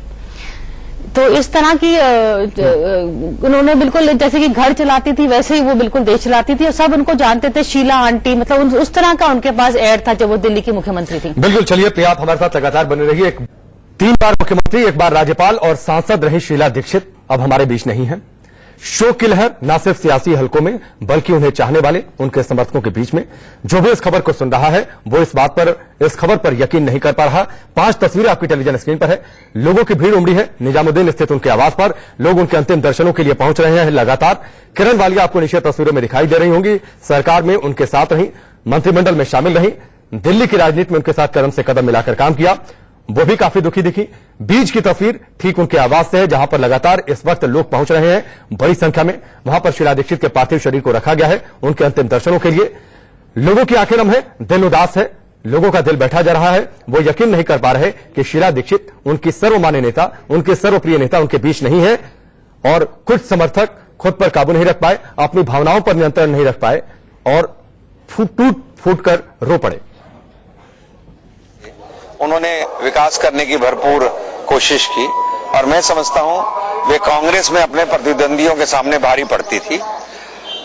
तो इस तरह की उन्होंने बिल्कुल जैसे कि घर चलाती थी वैसे ही वो बिल्कुल देश चलाती थी, और सब उनको जानते थे, शीला आंटी, मतलब उस तरह का उनके पास एड था जब वो दिल्ली की मुख्यमंत्री थी। बिल्कुल, चलिए प्रिया, आप हमारे साथ लगातार बने रहिए। 3 बार मुख्यमंत्री, 1 बार राज्यपाल और सांसद रही शीला दीक्षित अब हमारे बीच नहीं है। शोक की लहर न सिर्फ सियासी हलकों में बल्कि उन्हें चाहने वाले उनके समर्थकों के बीच में। जो भी इस खबर को सुन रहा है वो इस खबर पर यकीन नहीं कर पा रहा। 5 तस्वीरें आपकी टेलीविजन स्क्रीन पर है। लोगों की भीड़ उमड़ी है निजामुद्दीन स्थित उनके आवास पर। लोग उनके अंतिम दर्शनों के लिए पहुंच रहे हैं लगातार। किरण वालिया आपको नीचे तस्वीरों में दिखाई दे रही होंगी। सरकार में उनके साथ रही, मंत्रिमंडल में शामिल रही, दिल्ली की राजनीति में उनके साथ कदम से कदम मिलाकर काम किया, वो भी काफी दुखी दिखी। बीच की तस्वीर ठीक उनके आवास से है जहां पर लगातार इस वक्त लोग पहुंच रहे हैं बड़ी संख्या में। वहां पर शीला दीक्षित के पार्थिव शरीर को रखा गया है उनके अंतिम दर्शनों के लिए। लोगों की आंखें नम है, दिल उदास है, लोगों का दिल बैठा जा रहा है। वो यकीन नहीं कर पा रहे कि शीला दीक्षित उनकी सर्वमान्य नेता, उनके सर्वप्रिय नेता उनके बीच नहीं है। और कुछ समर्थक खुद पर काबू नहीं रख पाए, अपनी भावनाओं पर नियंत्रण नहीं रख पाए और टूट फूट कर रो पड़े। उन्होंने विकास करने की भरपूर कोशिश की और मैं समझता हूं वे कांग्रेस में अपने प्रतिद्वंदियों के सामने भारी पड़ती थी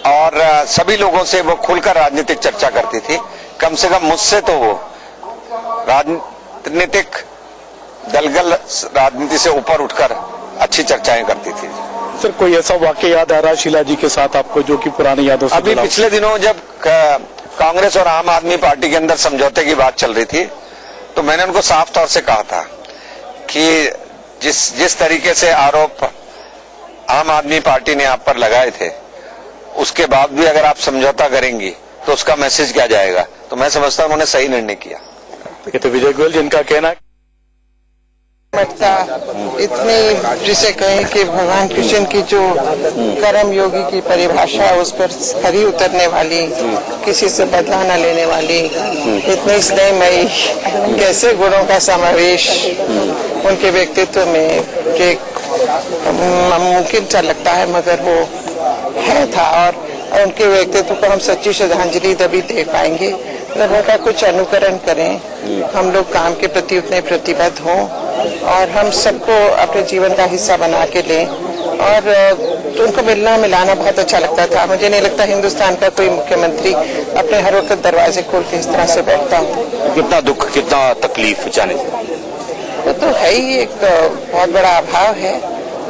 और सभी लोगों से वो खुलकर राजनीतिक चर्चा करती थी। कम से कम मुझसे तो वो राजनीतिक दलगल राजनीति से ऊपर उठकर अच्छी चर्चाएं करती थी। सर, कोई ऐसा वाकया याद आ रहा है शीला जी के साथ आपको जो कि पुरानी यादों से? अभी पिछले दिनों जब कांग्रेस और आम आदमी पार्टी के अंदर समझौते की बात चल रही थी तो मैंने उनको साफ तौर से कहा था कि जिस तरीके से आरोप आम आदमी पार्टी ने आप पर लगाए थे उसके बाद भी अगर आप समझौता करेंगी तो उसका मैसेज क्या जाएगा। तो मैं समझता हूं उन्होंने सही निर्णय किया। तो विजय गोयल जिनका कहना है इतनी जिसे कहें कि भगवान कृष्ण की जो कर्म योगी की परिभाषा है उस पर खरी उतरने वाली, किसी से बदला न लेने वाली, इतनी स्नेहमयी, कैसे गुणों का समावेश उनके व्यक्तित्व में कि मुमकिन सा लगता है मगर वो है था। और उनके व्यक्तित्व को हम सच्ची श्रद्धांजलि तभी दे पाएंगे जब उनका कुछ अनुकरण करें, हम लोग काम के प्रति उतने प्रतिबद्ध हों और हम सबको अपने जीवन का हिस्सा बना के लें। और उनको मिलना मिलाना बहुत अच्छा लगता था। मुझे नहीं लगता हिंदुस्तान का कोई मुख्यमंत्री अपने हर वक्त दरवाजे खोल के इस तरह से बैठता हो। कितना दुख, कितना तकलीफ जाने वो तो है ही, एक बहुत बड़ा अभाव है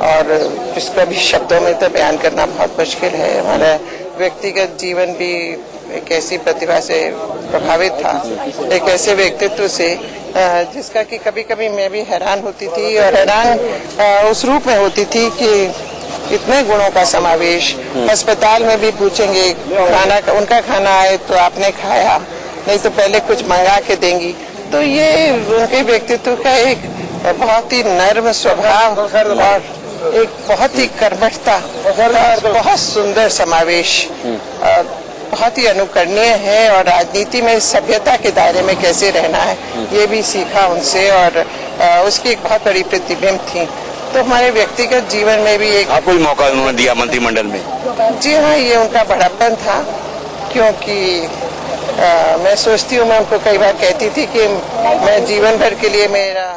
और इसको भी शब्दों में तो बयान करना बहुत मुश्किल है। हमारा व्यक्तिगत जीवन भी एक ऐसी प्रतिभा से प्रभावित था, एक ऐसे व्यक्तित्व से जिसका कि कभी कभी मैं भी हैरान होती थी और हैरान उस रूप में होती थी कि इतने गुणों का समावेश। अस्पताल में भी पूछेंगे खाना, उनका खाना आए तो आपने खाया, नहीं तो पहले कुछ मंगा के देंगी। तो ये उनके व्यक्तित्व का एक बहुत ही नर्म स्वभाव और एक बहुत ही कर्मठता और बहुत सुंदर समावेश बहुत ही अनुकरणीय है। और राजनीति में सभ्यता के दायरे में कैसे रहना है ये भी सीखा उनसे और उसकी एक बहुत बड़ी प्रतिबिंब थी। तो हमारे व्यक्तिगत जीवन में भी एक आपको भी मौका उन्होंने दिया मंत्रिमंडल में? जी हाँ, ये उनका बड़प्पन था क्योंकि मैं सोचती हूँ, मैं उनको कई बार कहती थी कि मैं जीवन भर के लिए मेरा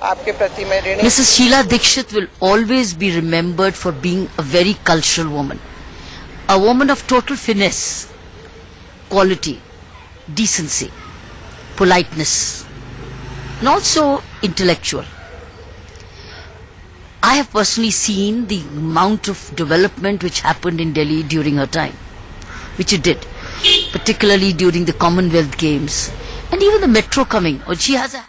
आपके प्रति मैं ऋणी। Mrs. Sheila Dikshit will always be remembered for being a very cultural woman, a woman of total finesse, quality, decency, politeness, and also intellectual. I have personally seen the amount of development which happened in Delhi during her time, which it did, particularly during the Commonwealth Games and even the metro coming. Or she has a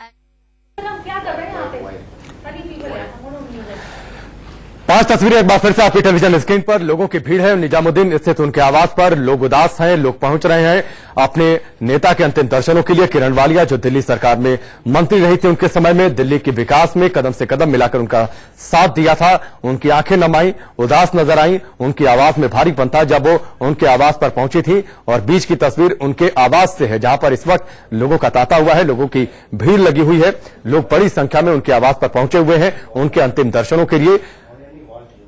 पांच तस्वीरें एक बार फिर से आपकी television screen पर। लोगों की भीड़ है निजामुद्दीन स्थित उनके आवास पर। लोग उदास हैं, लोग पहुंच रहे हैं अपने नेता के अंतिम दर्शनों के लिए। किरण वालिया जो दिल्ली सरकार में मंत्री रही थी, उनके समय में दिल्ली के विकास में कदम से कदम मिलाकर उनका साथ दिया था। उनकी आंखें नम आई, उदास नजर आई, उनकी आवाज में भारीपन था जब वो उनके आवास पर पहुंची थी। और बीच की तस्वीर उनके आवास से है, जहां पर इस वक्त लोगों का तांता हुआ है, लोगों की भीड़ लगी हुई है। लोग बड़ी संख्या में उनके आवास पर पहुंचे हुए हैं उनके अंतिम दर्शनों के लिए।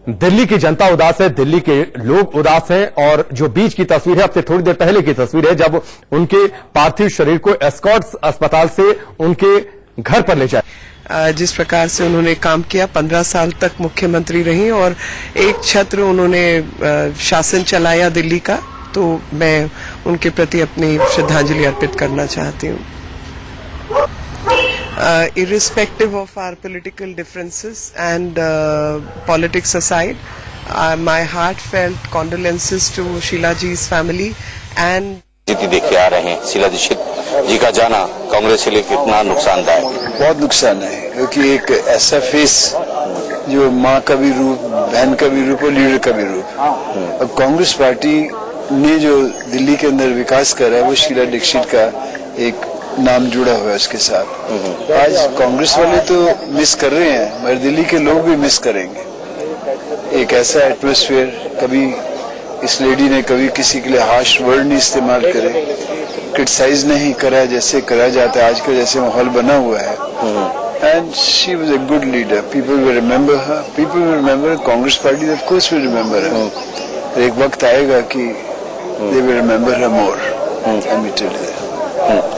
दिल्ली की जनता उदास है, दिल्ली के लोग उदास हैं। और जो बीच की तस्वीर है, अब से थोड़ी देर पहले की तस्वीर है, जब उनके पार्थिव शरीर को एस्कॉर्ट्स अस्पताल से उनके घर पर ले जाए। जिस प्रकार से उन्होंने काम किया, 15 साल तक मुख्यमंत्री रही और एक छत्र उन्होंने शासन चलाया दिल्ली का, तो मैं उनके प्रति अपनी श्रद्धांजलि अर्पित करना चाहती हूँ। Irrespective of our political differences and politics aside, my heartfelt condolences to Sheila Ji's family and देख के आ रहे हैं शीला दीक्षित जी का जाना कांग्रेस के लिए कितना नुकसानदायक? बहुत नुकसान है, क्योंकि एक ऐसा फेस जो माँ का भी रूप, बहन का भी रूप और लीडर का भी रूप। अब कांग्रेस पार्टी ने जो दिल्ली के अंदर विकास करा है, वो शीला दीक्षित का एक नाम जुड़ा हुआ है उसके साथ। आज कांग्रेस वाले तो मिस कर रहे हैं, मगर दिल्ली के लोग भी मिस करेंगे। एक ऐसा एटमॉस्फेयर, कभी इस लेडी ने कभी किसी के लिए हार्श वर्ड नहीं इस्तेमाल करे, क्रिटिसाइज नहीं करा जैसे करा जाता है, आज का जैसे माहौल बना हुआ है। And she was a good leader, people will remember her, people will remember Congress party, of course will remember her. एक वक्त आएगा कि दे विल रिमेम्बर हर मोर।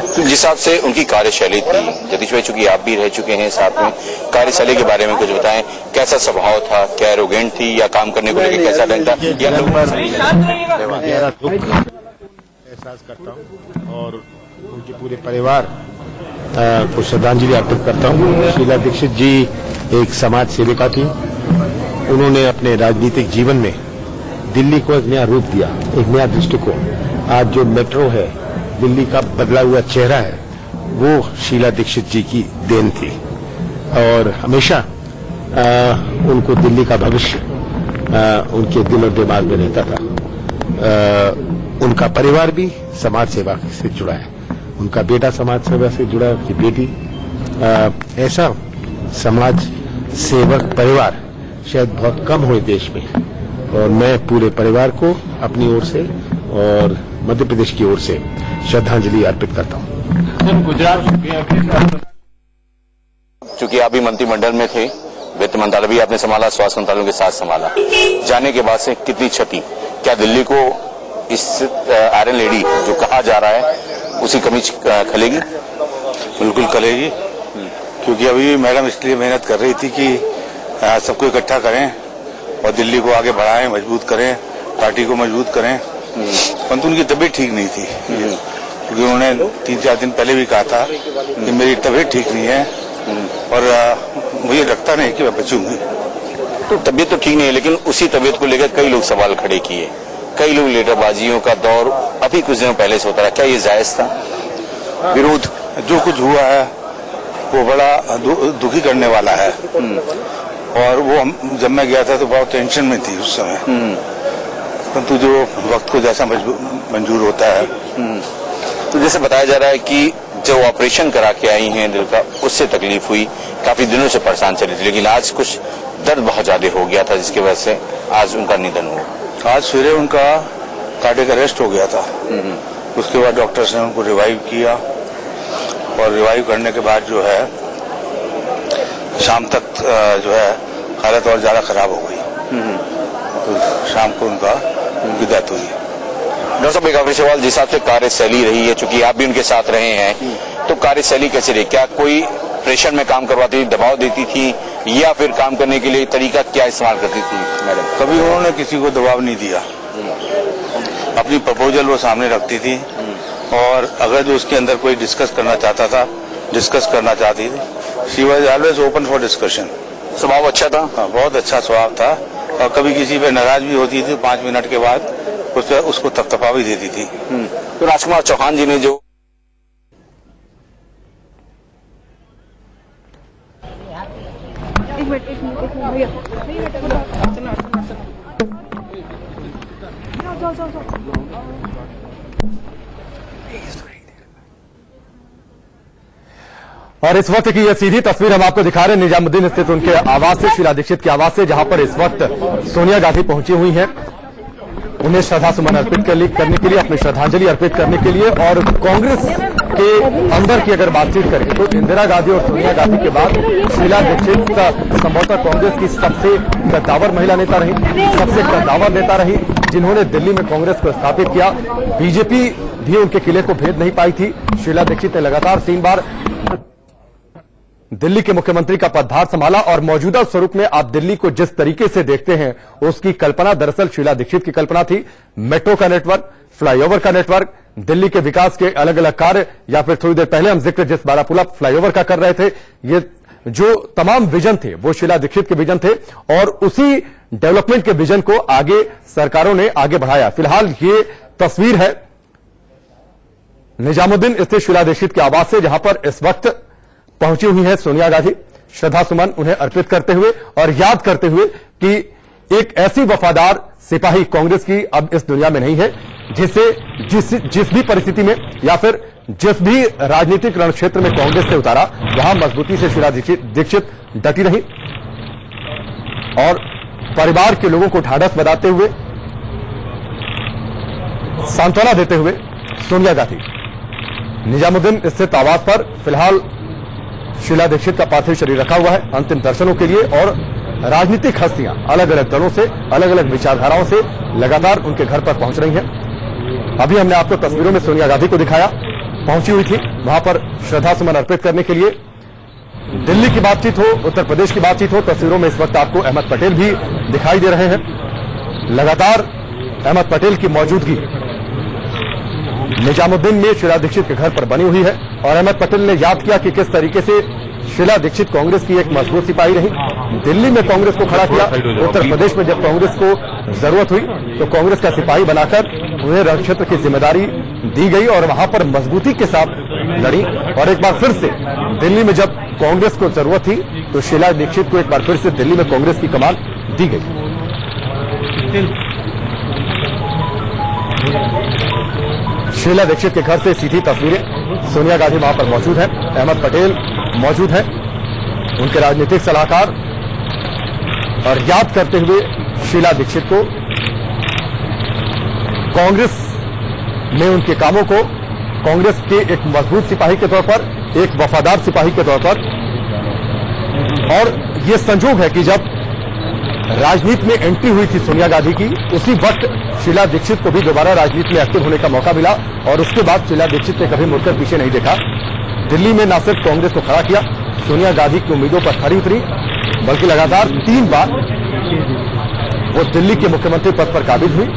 जिस हिसाब से उनकी कार्यशैली थी, जगदीश भाई चूंकि आप भी रह चुके हैं साथ में, कार्यशैली के बारे में कुछ बताएं। कैसा स्वभाव था, क्या एरोगेंट थी या काम करने को लेकर कैसा ढंग था? गहरा दुख एहसास करता हूँ और उनके पूरे परिवार को श्रद्धांजलि अर्पित करता हूँ। शीला दीक्षित जी एक समाज सेविका थी। उन्होंने अपने राजनीतिक जीवन में दिल्ली को एक नया रूप दिया, एक नया दृष्टिकोण। आज जो मेट्रो है, दिल्ली का बदला हुआ चेहरा है, वो शीला दीक्षित जी की देन थी। और हमेशा उनको दिल्ली का भविष्य उनके दिल और दिमाग में रहता था। उनका परिवार भी समाज सेवा से जुड़ा है, उनका बेटा समाज सेवा से जुड़ा है, उनकी बेटी। ऐसा समाज सेवक परिवार शायद बहुत कम हुए देश में। और मैं पूरे परिवार को अपनी ओर से और मध्य प्रदेश की ओर से श्रद्धांजलि अर्पित करता हूँ। गुजरात चूंकि आप भी मंत्रिमंडल में थे, वित्त मंत्रालय भी आपने संभाला, स्वास्थ्य मंत्रालय के साथ संभाला, जाने के बाद से कितनी क्षति, क्या दिल्ली को इस आयरन लेडी जो कहा जा रहा है उसी कमी खलेगी? बिल्कुल खलेगी, क्योंकि अभी मैडम इसलिए मेहनत कर रही थी कि सबको इकट्ठा करें और दिल्ली को आगे बढ़ाएं, मजबूत करें, पार्टी को मजबूत करें। परंतु उनकी तबीयत ठीक नहीं थी, क्योंकि उन्होंने 3-4 दिन पहले भी कहा था कि मेरी तबीयत ठीक नहीं है और मुझे लगता नहीं कि मैं बचूंगी। तो तबीयत तो ठीक नहीं है, लेकिन उसी तबीयत को लेकर कई लोग सवाल खड़े किए, कई लोग लीडरबाजियों का दौर अभी कुछ दिनों पहले से होता रहा, क्या ये जायज था? विरोध जो कुछ हुआ है वो बड़ा दुखी करने वाला है। और वो जब मैं गया था तो बहुत टेंशन में थी उस समय, परंतु जो वक्त को जैसा मंजूर होता है। तो जैसे बताया जा रहा है कि जो ऑपरेशन करा के आई हैं दिल का, उससे तकलीफ हुई, काफी दिनों से परेशान चली थी, लेकिन आज कुछ दर्द बहुत ज्यादा हो गया था, जिसकी वजह से आज उनका निधन हुआ। आज सवेरे उनका कार्डियक अरेस्ट हो गया था। उसके बाद डॉक्टर्स ने उनको रिवाइव किया और रिवाइव करने के बाद जो है शाम तक जो है हालत और ज्यादा खराब हो गई। तो शाम को उनकी डेथ हुई। डॉक्टर साहब, एक आखिरी सवाल, जिस हिसाब से कार्यशैली रही है, चूंकि आप भी उनके साथ रहे हैं, तो कार्यशैली कैसे रही? क्या कोई प्रेशर में काम करवाती थी, दबाव देती थी, या फिर काम करने के लिए तरीका क्या इस्तेमाल करती थी मैडम? कभी उन्होंने किसी को दबाव नहीं दिया, अपनी प्रपोजल वो सामने रखती थी और अगर जो उसके अंदर कोई डिस्कस करना चाहता था, डिस्कस करना चाहती थी। She was always open for discussion. स्वभाव अच्छा था? हाँ, बहुत अच्छा स्वभाव था। और कभी किसी पे नाराज भी होती थी, 5 मिनट के बाद उसको थपथपा भी देती थी। तो राजकुमार चौहान जी ने जो एक मिनट और इस वक्त की यह सीधी तस्वीर हम आपको दिखा रहे हैं निजामुद्दीन स्थित उनके आवास से, शीला दीक्षित के आवास से, जहां पर इस वक्त सोनिया गांधी पहुंची हुई हैं उन्हें श्रद्धा सुमन अर्पित करने के लिए, अपनी श्रद्धांजलि अर्पित करने के लिए। और कांग्रेस के अंदर की अगर बातचीत करें तो इंदिरा गांधी और सोनिया गांधी के बाद शीला दीक्षित संभवतः कांग्रेस की सबसे कद्दावर महिला नेता रही, सबसे कद्दावर नेता रही, जिन्होंने दिल्ली में कांग्रेस को स्थापित किया। बीजेपी भी उनके किले को भेद नहीं पाई थी। शीला दीक्षित ने लगातार 3 बार दिल्ली के मुख्यमंत्री का पदभार संभाला और मौजूदा स्वरूप में आप दिल्ली को जिस तरीके से देखते हैं उसकी कल्पना दरअसल शीला दीक्षित की कल्पना थी। मेट्रो का नेटवर्क, फ्लाईओवर का नेटवर्क, दिल्ली के विकास के अलग अलग कार्य, या फिर थोड़ी देर पहले हम जिक्र जिस बारापुला फ्लाईओवर का कर रहे थे, ये जो तमाम विजन थे वो शीला दीक्षित के विजन थे और उसी डेवलपमेंट के विजन को आगे सरकारों ने आगे बढ़ाया। फिलहाल ये तस्वीर है निजामुद्दीन स्थित शीला दीक्षित के आवास से, जहां पर इस वक्त पहुंची हुई है सोनिया गांधी, श्रद्धा सुमन उन्हें अर्पित करते हुए और याद करते हुए कि एक ऐसी वफादार सिपाही कांग्रेस की अब इस दुनिया में नहीं है जिसे जिस भी परिस्थिति में या फिर जिस भी राजनीतिक रण क्षेत्र में कांग्रेस से उतारा वहां मजबूती से शीला दीक्षित डटी रही और परिवार के लोगों को ढाढ़स बधाते हुए, सांत्वना देते हुए सोनिया गांधी निजामुद्दीन स्थित आवास पर फिलहाल शीला दीक्षित का पार्थिव शरीर रखा हुआ है अंतिम दर्शनों के लिए। और राजनीतिक हस्तियां अलग अलग दलों से, अलग अलग विचारधाराओं से लगातार उनके घर पर पहुंच रही हैं। अभी हमने आपको तस्वीरों में सोनिया गांधी को दिखाया, पहुंची हुई थी वहां पर श्रद्धा सुमन अर्पित करने के लिए। दिल्ली की बातचीत हो, उत्तर प्रदेश की बातचीत हो, तस्वीरों में इस वक्त आपको अहमद पटेल भी दिखाई दे रहे हैं। लगातार अहमद पटेल की मौजूदगी निजामुद्दीन में शीला दीक्षित के घर पर बनी हुई है और अहमद पटेल ने याद किया कि किस तरीके से शीला दीक्षित कांग्रेस की एक मजबूत सिपाही रही, दिल्ली में कांग्रेस को खड़ा किया, उत्तर प्रदेश में जब कांग्रेस को जरूरत हुई तो कांग्रेस का सिपाही बनाकर उन्हें रण क्षेत्र की जिम्मेदारी दी गई और वहां पर मजबूती के साथ लड़ी। और एक बार फिर से दिल्ली में जब कांग्रेस को जरूरत थी तो शीला दीक्षित को एक बार फिर से दिल्ली में कांग्रेस की कमान दी गई। शीला दीक्षित के घर से सीधी तस्वीरें, सोनिया गांधी वहां पर मौजूद हैं, अहमद पटेल मौजूद हैं, उनके राजनीतिक सलाहकार, और याद करते हुए शीला दीक्षित को, कांग्रेस में उनके कामों को, कांग्रेस के एक मजबूत सिपाही के तौर पर, एक वफादार सिपाही के तौर पर। और ये संजोग है कि जब राजनीति में एंट्री हुई थी सोनिया गांधी की, उसी वक्त शीला दीक्षित को भी दोबारा राजनीति में एक्टिव होने का मौका मिला और उसके बाद शीला दीक्षित ने कभी मुड़कर पीछे नहीं देखा। दिल्ली में न सिर्फ कांग्रेस को खड़ा किया, सोनिया गांधी की उम्मीदों पर खरी उतरी, बल्कि लगातार 3 बार वो दिल्ली के मुख्यमंत्री पद पर काबिज हुई,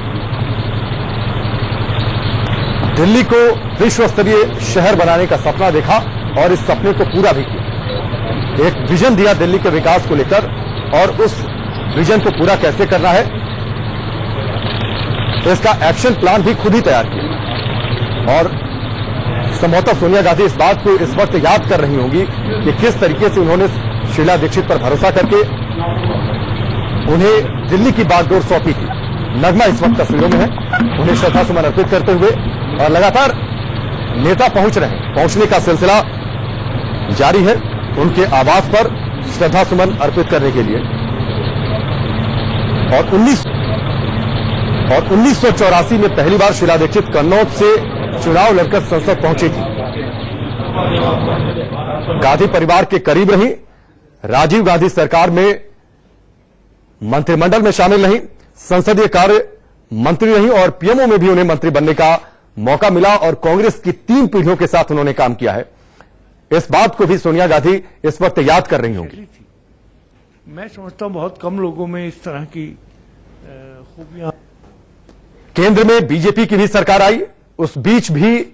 दिल्ली को विश्व स्तरीय शहर बनाने का सपना देखा और इस सपने को पूरा भी किया। एक विजन दिया दिल्ली के विकास को लेकर और उस विजन को पूरा कैसे करना है इसका एक्शन प्लान भी खुद ही तैयार किया। और संभवतः सोनिया गांधी इस बात को इस वक्त याद कर रही होंगी कि किस तरीके से उन्होंने शीला दीक्षित पर भरोसा करके उन्हें दिल्ली की बागडोर सौंपी थी। नगमा इस वक्त तस्वीरों में है, उन्हें श्रद्धा सुमन अर्पित करते हुए, और लगातार नेता पहुंच रहे हैं, पहुंचने का सिलसिला जारी है उनके आवास पर श्रद्धा सुमन अर्पित करने के लिए। और 1984 में पहली बार शीला दीक्षित कन्नौज से चुनाव लड़कर संसद पहुंची थी। गांधी परिवार के करीब रही, राजीव गांधी सरकार में मंत्रिमंडल में शामिल रही, संसदीय कार्य मंत्री रही और पीएमओ में भी उन्हें मंत्री बनने का मौका मिला और कांग्रेस की 3 पीढ़ियों के साथ उन्होंने काम किया है। इस बात को भी सोनिया गांधी इस वक्त याद कर रही होंगी। मैं समझता हूं बहुत कम लोगों में इस तरह की खूबियां। केंद्र में बीजेपी की भी सरकार आई, उस बीच भी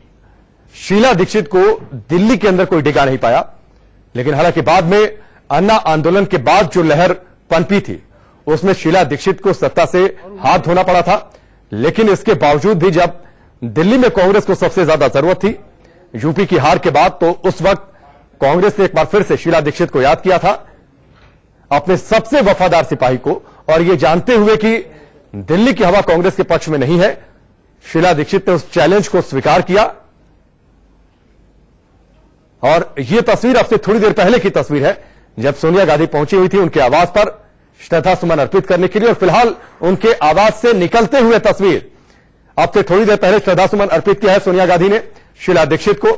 शीला दीक्षित को दिल्ली के अंदर कोई डिगा नहीं पाया, लेकिन हालांकि बाद में अन्ना आंदोलन के बाद जो लहर पनपी थी उसमें शीला दीक्षित को सत्ता से हाथ धोना पड़ा था। लेकिन इसके बावजूद भी जब दिल्ली में कांग्रेस को सबसे ज्यादा जरूरत थी यूपी की हार के बाद, तो उस वक्त कांग्रेस ने एक बार फिर से शीला दीक्षित को याद किया था, अपने सबसे वफादार सिपाही को, और ये जानते हुए कि दिल्ली की हवा कांग्रेस के पक्ष में नहीं है। शीला दीक्षित ने उस चैलेंज को स्वीकार किया और यह तस्वीर अब से थोड़ी देर पहले की तस्वीर है, जब सोनिया गांधी पहुंची हुई थी उनके आवास पर श्रद्धा सुमन अर्पित करने के लिए। और फिलहाल उनके आवास से निकलते हुए तस्वीर, अब से थोड़ी देर पहले श्रद्धा सुमन अर्पित किया है सोनिया गांधी ने शीला दीक्षित को,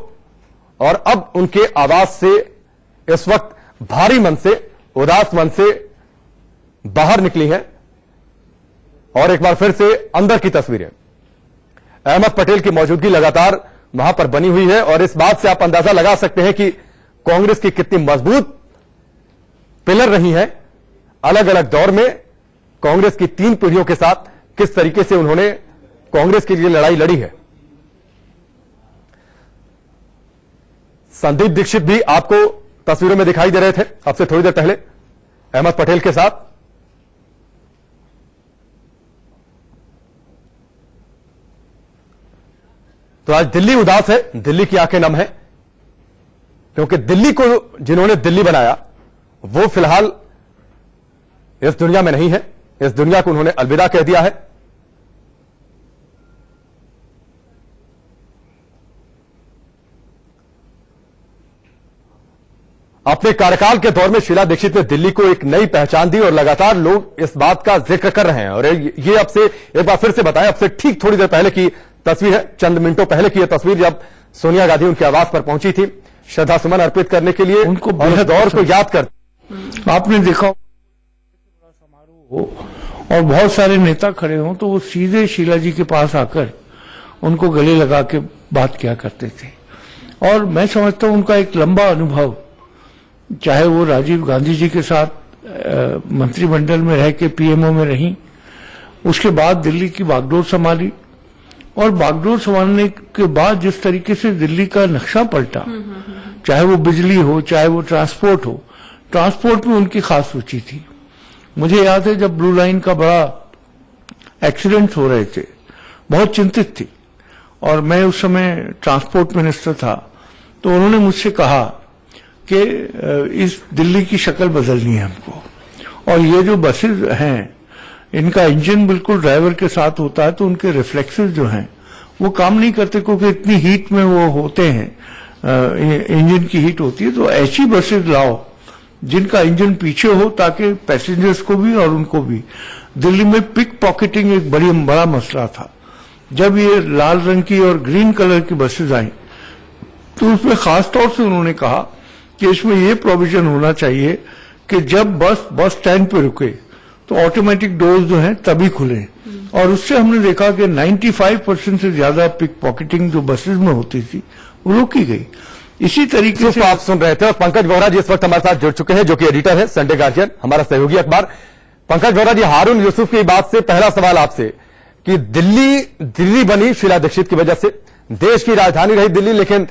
और अब उनके आवास से इस वक्त भारी मन से, उदास मन से बाहर निकली हैं। और एक बार फिर से अंदर की तस्वीरें, अहमद पटेल की मौजूदगी लगातार वहां पर बनी हुई है और इस बात से आप अंदाजा लगा सकते हैं कि कांग्रेस की कितनी मजबूत पिलर रही है। अलग अलग दौर में कांग्रेस की 3 पीढ़ियों के साथ किस तरीके से उन्होंने कांग्रेस के लिए लड़ाई लड़ी है। संदीप दीक्षित भी आपको तस्वीरों में दिखाई दे रहे थे अब से थोड़ी देर पहले अहमद पटेल के साथ। तो आज दिल्ली उदास है, दिल्ली की आंखें नम है, क्योंकि दिल्ली को जिन्होंने दिल्ली बनाया वो फिलहाल इस दुनिया में नहीं है। इस दुनिया को उन्होंने अलविदा कह दिया है। अपने कार्यकाल के दौर में शीला दीक्षित ने दिल्ली को एक नई पहचान दी और लगातार लोग इस बात का जिक्र कर रहे हैं। और ये अब से एक बार फिर से बताएं, अब से ठीक थोड़ी देर पहले की तस्वीर है, चंद मिनटों पहले की यह तस्वीर, जब सोनिया गांधी उनके आवास पर पहुंची थी श्रद्धा सुमन अर्पित करने के लिए, उनको दौर को याद कर। आपने देखा समारोह हो और बहुत सारे नेता खड़े हों तो वो सीधे शीला जी के पास आकर उनको गले लगा के बात किया करते थे। और मैं समझता हूं उनका एक लंबा अनुभव, चाहे वो राजीव गांधी जी के साथ मंत्रिमंडल में रह के पीएमओ में रही, उसके बाद दिल्ली की बागडोर संभाली, और बागडोर संभालने के बाद जिस तरीके से दिल्ली का नक्शा पलटा, चाहे वो बिजली हो चाहे वो ट्रांसपोर्ट हो, ट्रांसपोर्ट में उनकी खास रुचि थी। मुझे याद है जब ब्लू लाइन का बड़ा एक्सीडेंट हो रहे थे, बहुत चिंतित थी और मैं उस समय ट्रांसपोर्ट मिनिस्टर था, तो उन्होंने मुझसे कहा कि इस दिल्ली की शक्ल बदलनी है हमको, और ये जो बसेस हैं इनका इंजन बिल्कुल ड्राइवर के साथ होता है तो उनके रिफ्लेक्सेस जो हैं वो काम नहीं करते, क्योंकि इतनी हीट में वो होते हैं, इंजन की हीट होती है। तो ऐसी बसेस लाओ जिनका इंजन पीछे हो, ताकि पैसेंजर्स को भी और उनको भी। दिल्ली में पिक पॉकेटिंग एक बड़ा मसला था। जब ये लाल रंग की और ग्रीन कलर की बसेस आई तो उसमें खासतौर से उन्होंने कहा कि इसमें ये प्रोविजन होना चाहिए कि जब बस स्टैंड पे रुके तो ऑटोमेटिक डोर्स जो हैं तभी खुले। और उससे हमने देखा कि 95% से ज्यादा पिक पॉकेटिंग जो बसेस में होती थी वो रोकी गई। इसी तरीके से आप सुन रहे थे। और पंकज वोहरा जी इस वक्त हमारे साथ जुड़ चुके हैं, जो कि एडिटर है संडे गार्जियन, हमारा सहयोगी अखबार। पंकज वोहरा जी, हारून यूसुफ की बात से पहला सवाल आपसे कि दिल्ली बनी शीला दीक्षित की वजह से, देश की राजधानी रही दिल्ली, लेकिन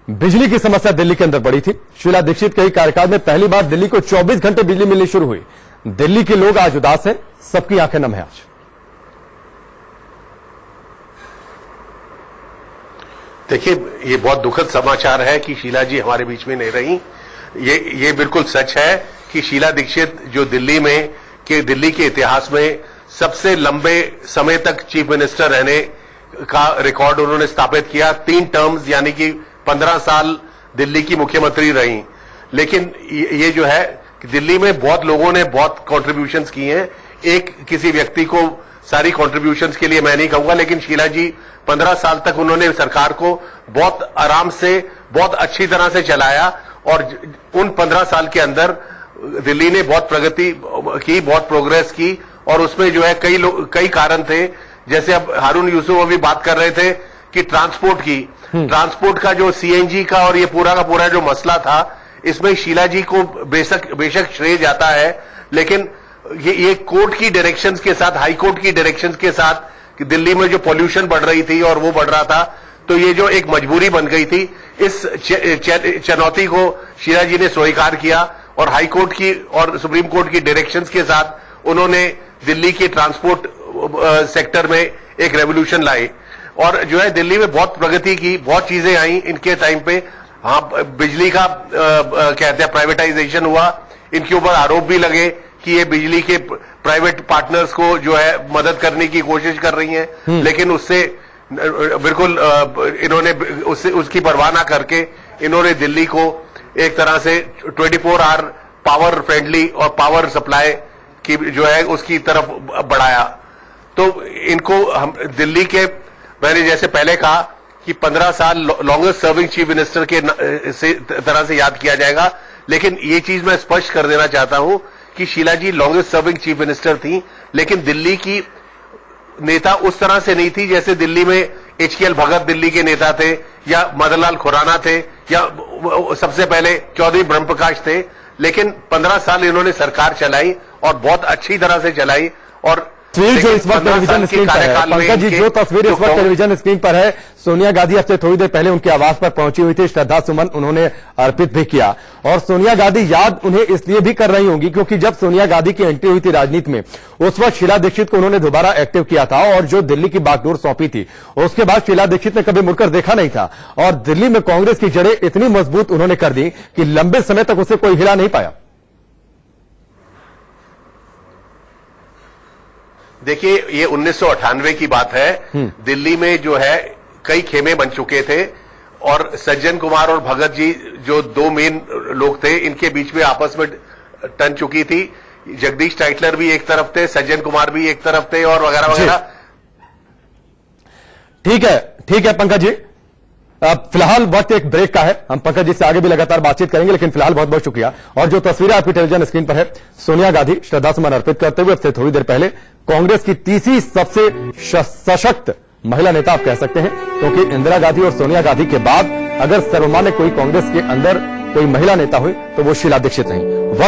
बिजली की समस्या दिल्ली के अंदर बड़ी थी। शीला दीक्षित के ही कार्यकाल में पहली बार दिल्ली को 24 घंटे बिजली मिलनी शुरू हुई। दिल्ली के लोग आज उदास हैं, सबकी आंखें नम है आज। देखिए, ये बहुत दुखद समाचार है कि शीला जी हमारे बीच में नहीं रही। ये बिल्कुल सच है कि शीला दीक्षित जो दिल्ली के इतिहास में सबसे लंबे समय तक चीफ मिनिस्टर रहने का रिकॉर्ड उन्होंने स्थापित किया। 3 टर्म्स यानी कि 15 साल दिल्ली की मुख्यमंत्री रही। लेकिन ये जो है कि दिल्ली में बहुत लोगों ने बहुत कॉन्ट्रीब्यूशंस की हैं। एक किसी व्यक्ति को सारी कॉन्ट्रीब्यूशंस के लिए मैं नहीं कहूंगा, लेकिन शीला जी 15 साल तक उन्होंने सरकार को बहुत आराम से, बहुत अच्छी तरह से चलाया। और उन 15 साल के अंदर दिल्ली ने बहुत प्रगति की, बहुत प्रोग्रेस की। और उसमें जो है कई कारण थे, जैसे अब हारून यूसुफ अभी बात कर रहे थे कि ट्रांसपोर्ट का जो सीएनजी का और ये पूरा का पूरा जो मसला था, इसमें शीला जी को बेशक श्रेय जाता है। लेकिन ये कोर्ट की डायरेक्शंस के साथ, हाई कोर्ट की डायरेक्शंस के साथ कि दिल्ली में जो पॉल्यूशन बढ़ रही थी और वो बढ़ रहा था, तो ये जो एक मजबूरी बन गई थी, इस चुनौती को शीला जी ने स्वीकार किया और हाई कोर्ट की और सुप्रीम कोर्ट की डायरेक्शंस के साथ उन्होंने दिल्ली के ट्रांसपोर्ट सेक्टर में एक रेवोल्यूशन लाई। और जो है दिल्ली में बहुत प्रगति की, बहुत चीजें आई इनके टाइम पे। हाँ, बिजली का कहते हैं प्राइवेटाइजेशन हुआ, इनके ऊपर आरोप भी लगे कि ये बिजली के प्राइवेट पार्टनर्स को जो है मदद करने की कोशिश कर रही हैं, लेकिन उससे बिल्कुल इन्होंने उसकी परवाह ना करके इन्होंने दिल्ली को एक तरह से 24 आवर पावर फ्रेंडली और पावर सप्लाई की जो है उसकी तरफ बढ़ाया। तो इनको हम दिल्ली के, मैंने जैसे पहले कहा कि 15 साल लॉन्गेस्ट सर्विंग चीफ मिनिस्टर के तरह से याद किया जाएगा, लेकिन ये चीज मैं स्पष्ट कर देना चाहता हूं कि शीला जी लॉन्गेस्ट सर्विंग चीफ मिनिस्टर थी, लेकिन दिल्ली की नेता उस तरह से नहीं थी जैसे दिल्ली में HKL भगत दिल्ली के नेता थे, या मदनलाल खुराना थे, या सबसे पहले चौधरी ब्रह्मप्रकाश थे। लेकिन 15 साल इन्होंने सरकार चलाई और बहुत अच्छी तरह से चलाई। और तस्वीर जो इस वक्त टेलीविजन स्क्रीन पर है, पंकज जी, जो तस्वीर इस वक्त टेलीविजन स्क्रीन पर है, सोनिया गांधी अब से थोड़ी देर पहले उनके आवास पर पहुंची हुई थी, श्रद्धा सुमन उन्होंने अर्पित भी किया। और सोनिया गांधी याद उन्हें इसलिए भी कर रही होंगी क्योंकि जब सोनिया गांधी की एंट्री हुई थी राजनीति में, उस वक्त शीला दीक्षित को उन्होंने दोबारा एक्टिव किया था और जो दिल्ली की बागडोर सौंपी थी, उसके बाद शीला दीक्षित ने कभी मुड़कर देखा नहीं था और दिल्ली में कांग्रेस की जड़ें इतनी मजबूत उन्होंने कर दी कि लंबे समय तक उसे कोई हिला नहीं पाया। देखिए, ये 1998 की बात है। दिल्ली में जो है कई खेमे बन चुके थे और सज्जन कुमार और भगत जी जो दो मेन लोग थे, इनके बीच में आपस में टन चुकी थी। जगदीश टाइटलर भी एक तरफ थे, सज्जन कुमार भी एक तरफ थे और वगैरह वगैरह। ठीक है पंकज जी, फिलहाल वक्त एक ब्रेक का है, हम पंकज जी से आगे भी लगातार बातचीत करेंगे, लेकिन फिलहाल बहुत बहुत शुक्रिया। और जो तस्वीरें आपकी टेलीविजन स्क्रीन पर है, सोनिया गांधी श्रद्धासुमन अर्पित करते हुए अब से थोड़ी देर पहले कांग्रेस की तीसरी सबसे सशक्त महिला नेता आप कह सकते हैं, क्योंकि इंदिरा गांधी और सोनिया गांधी के बाद अगर सर्वमान्य कोई कांग्रेस के अंदर कोई महिला नेता हुई तो वो शीला दीक्षित नहीं। वक्त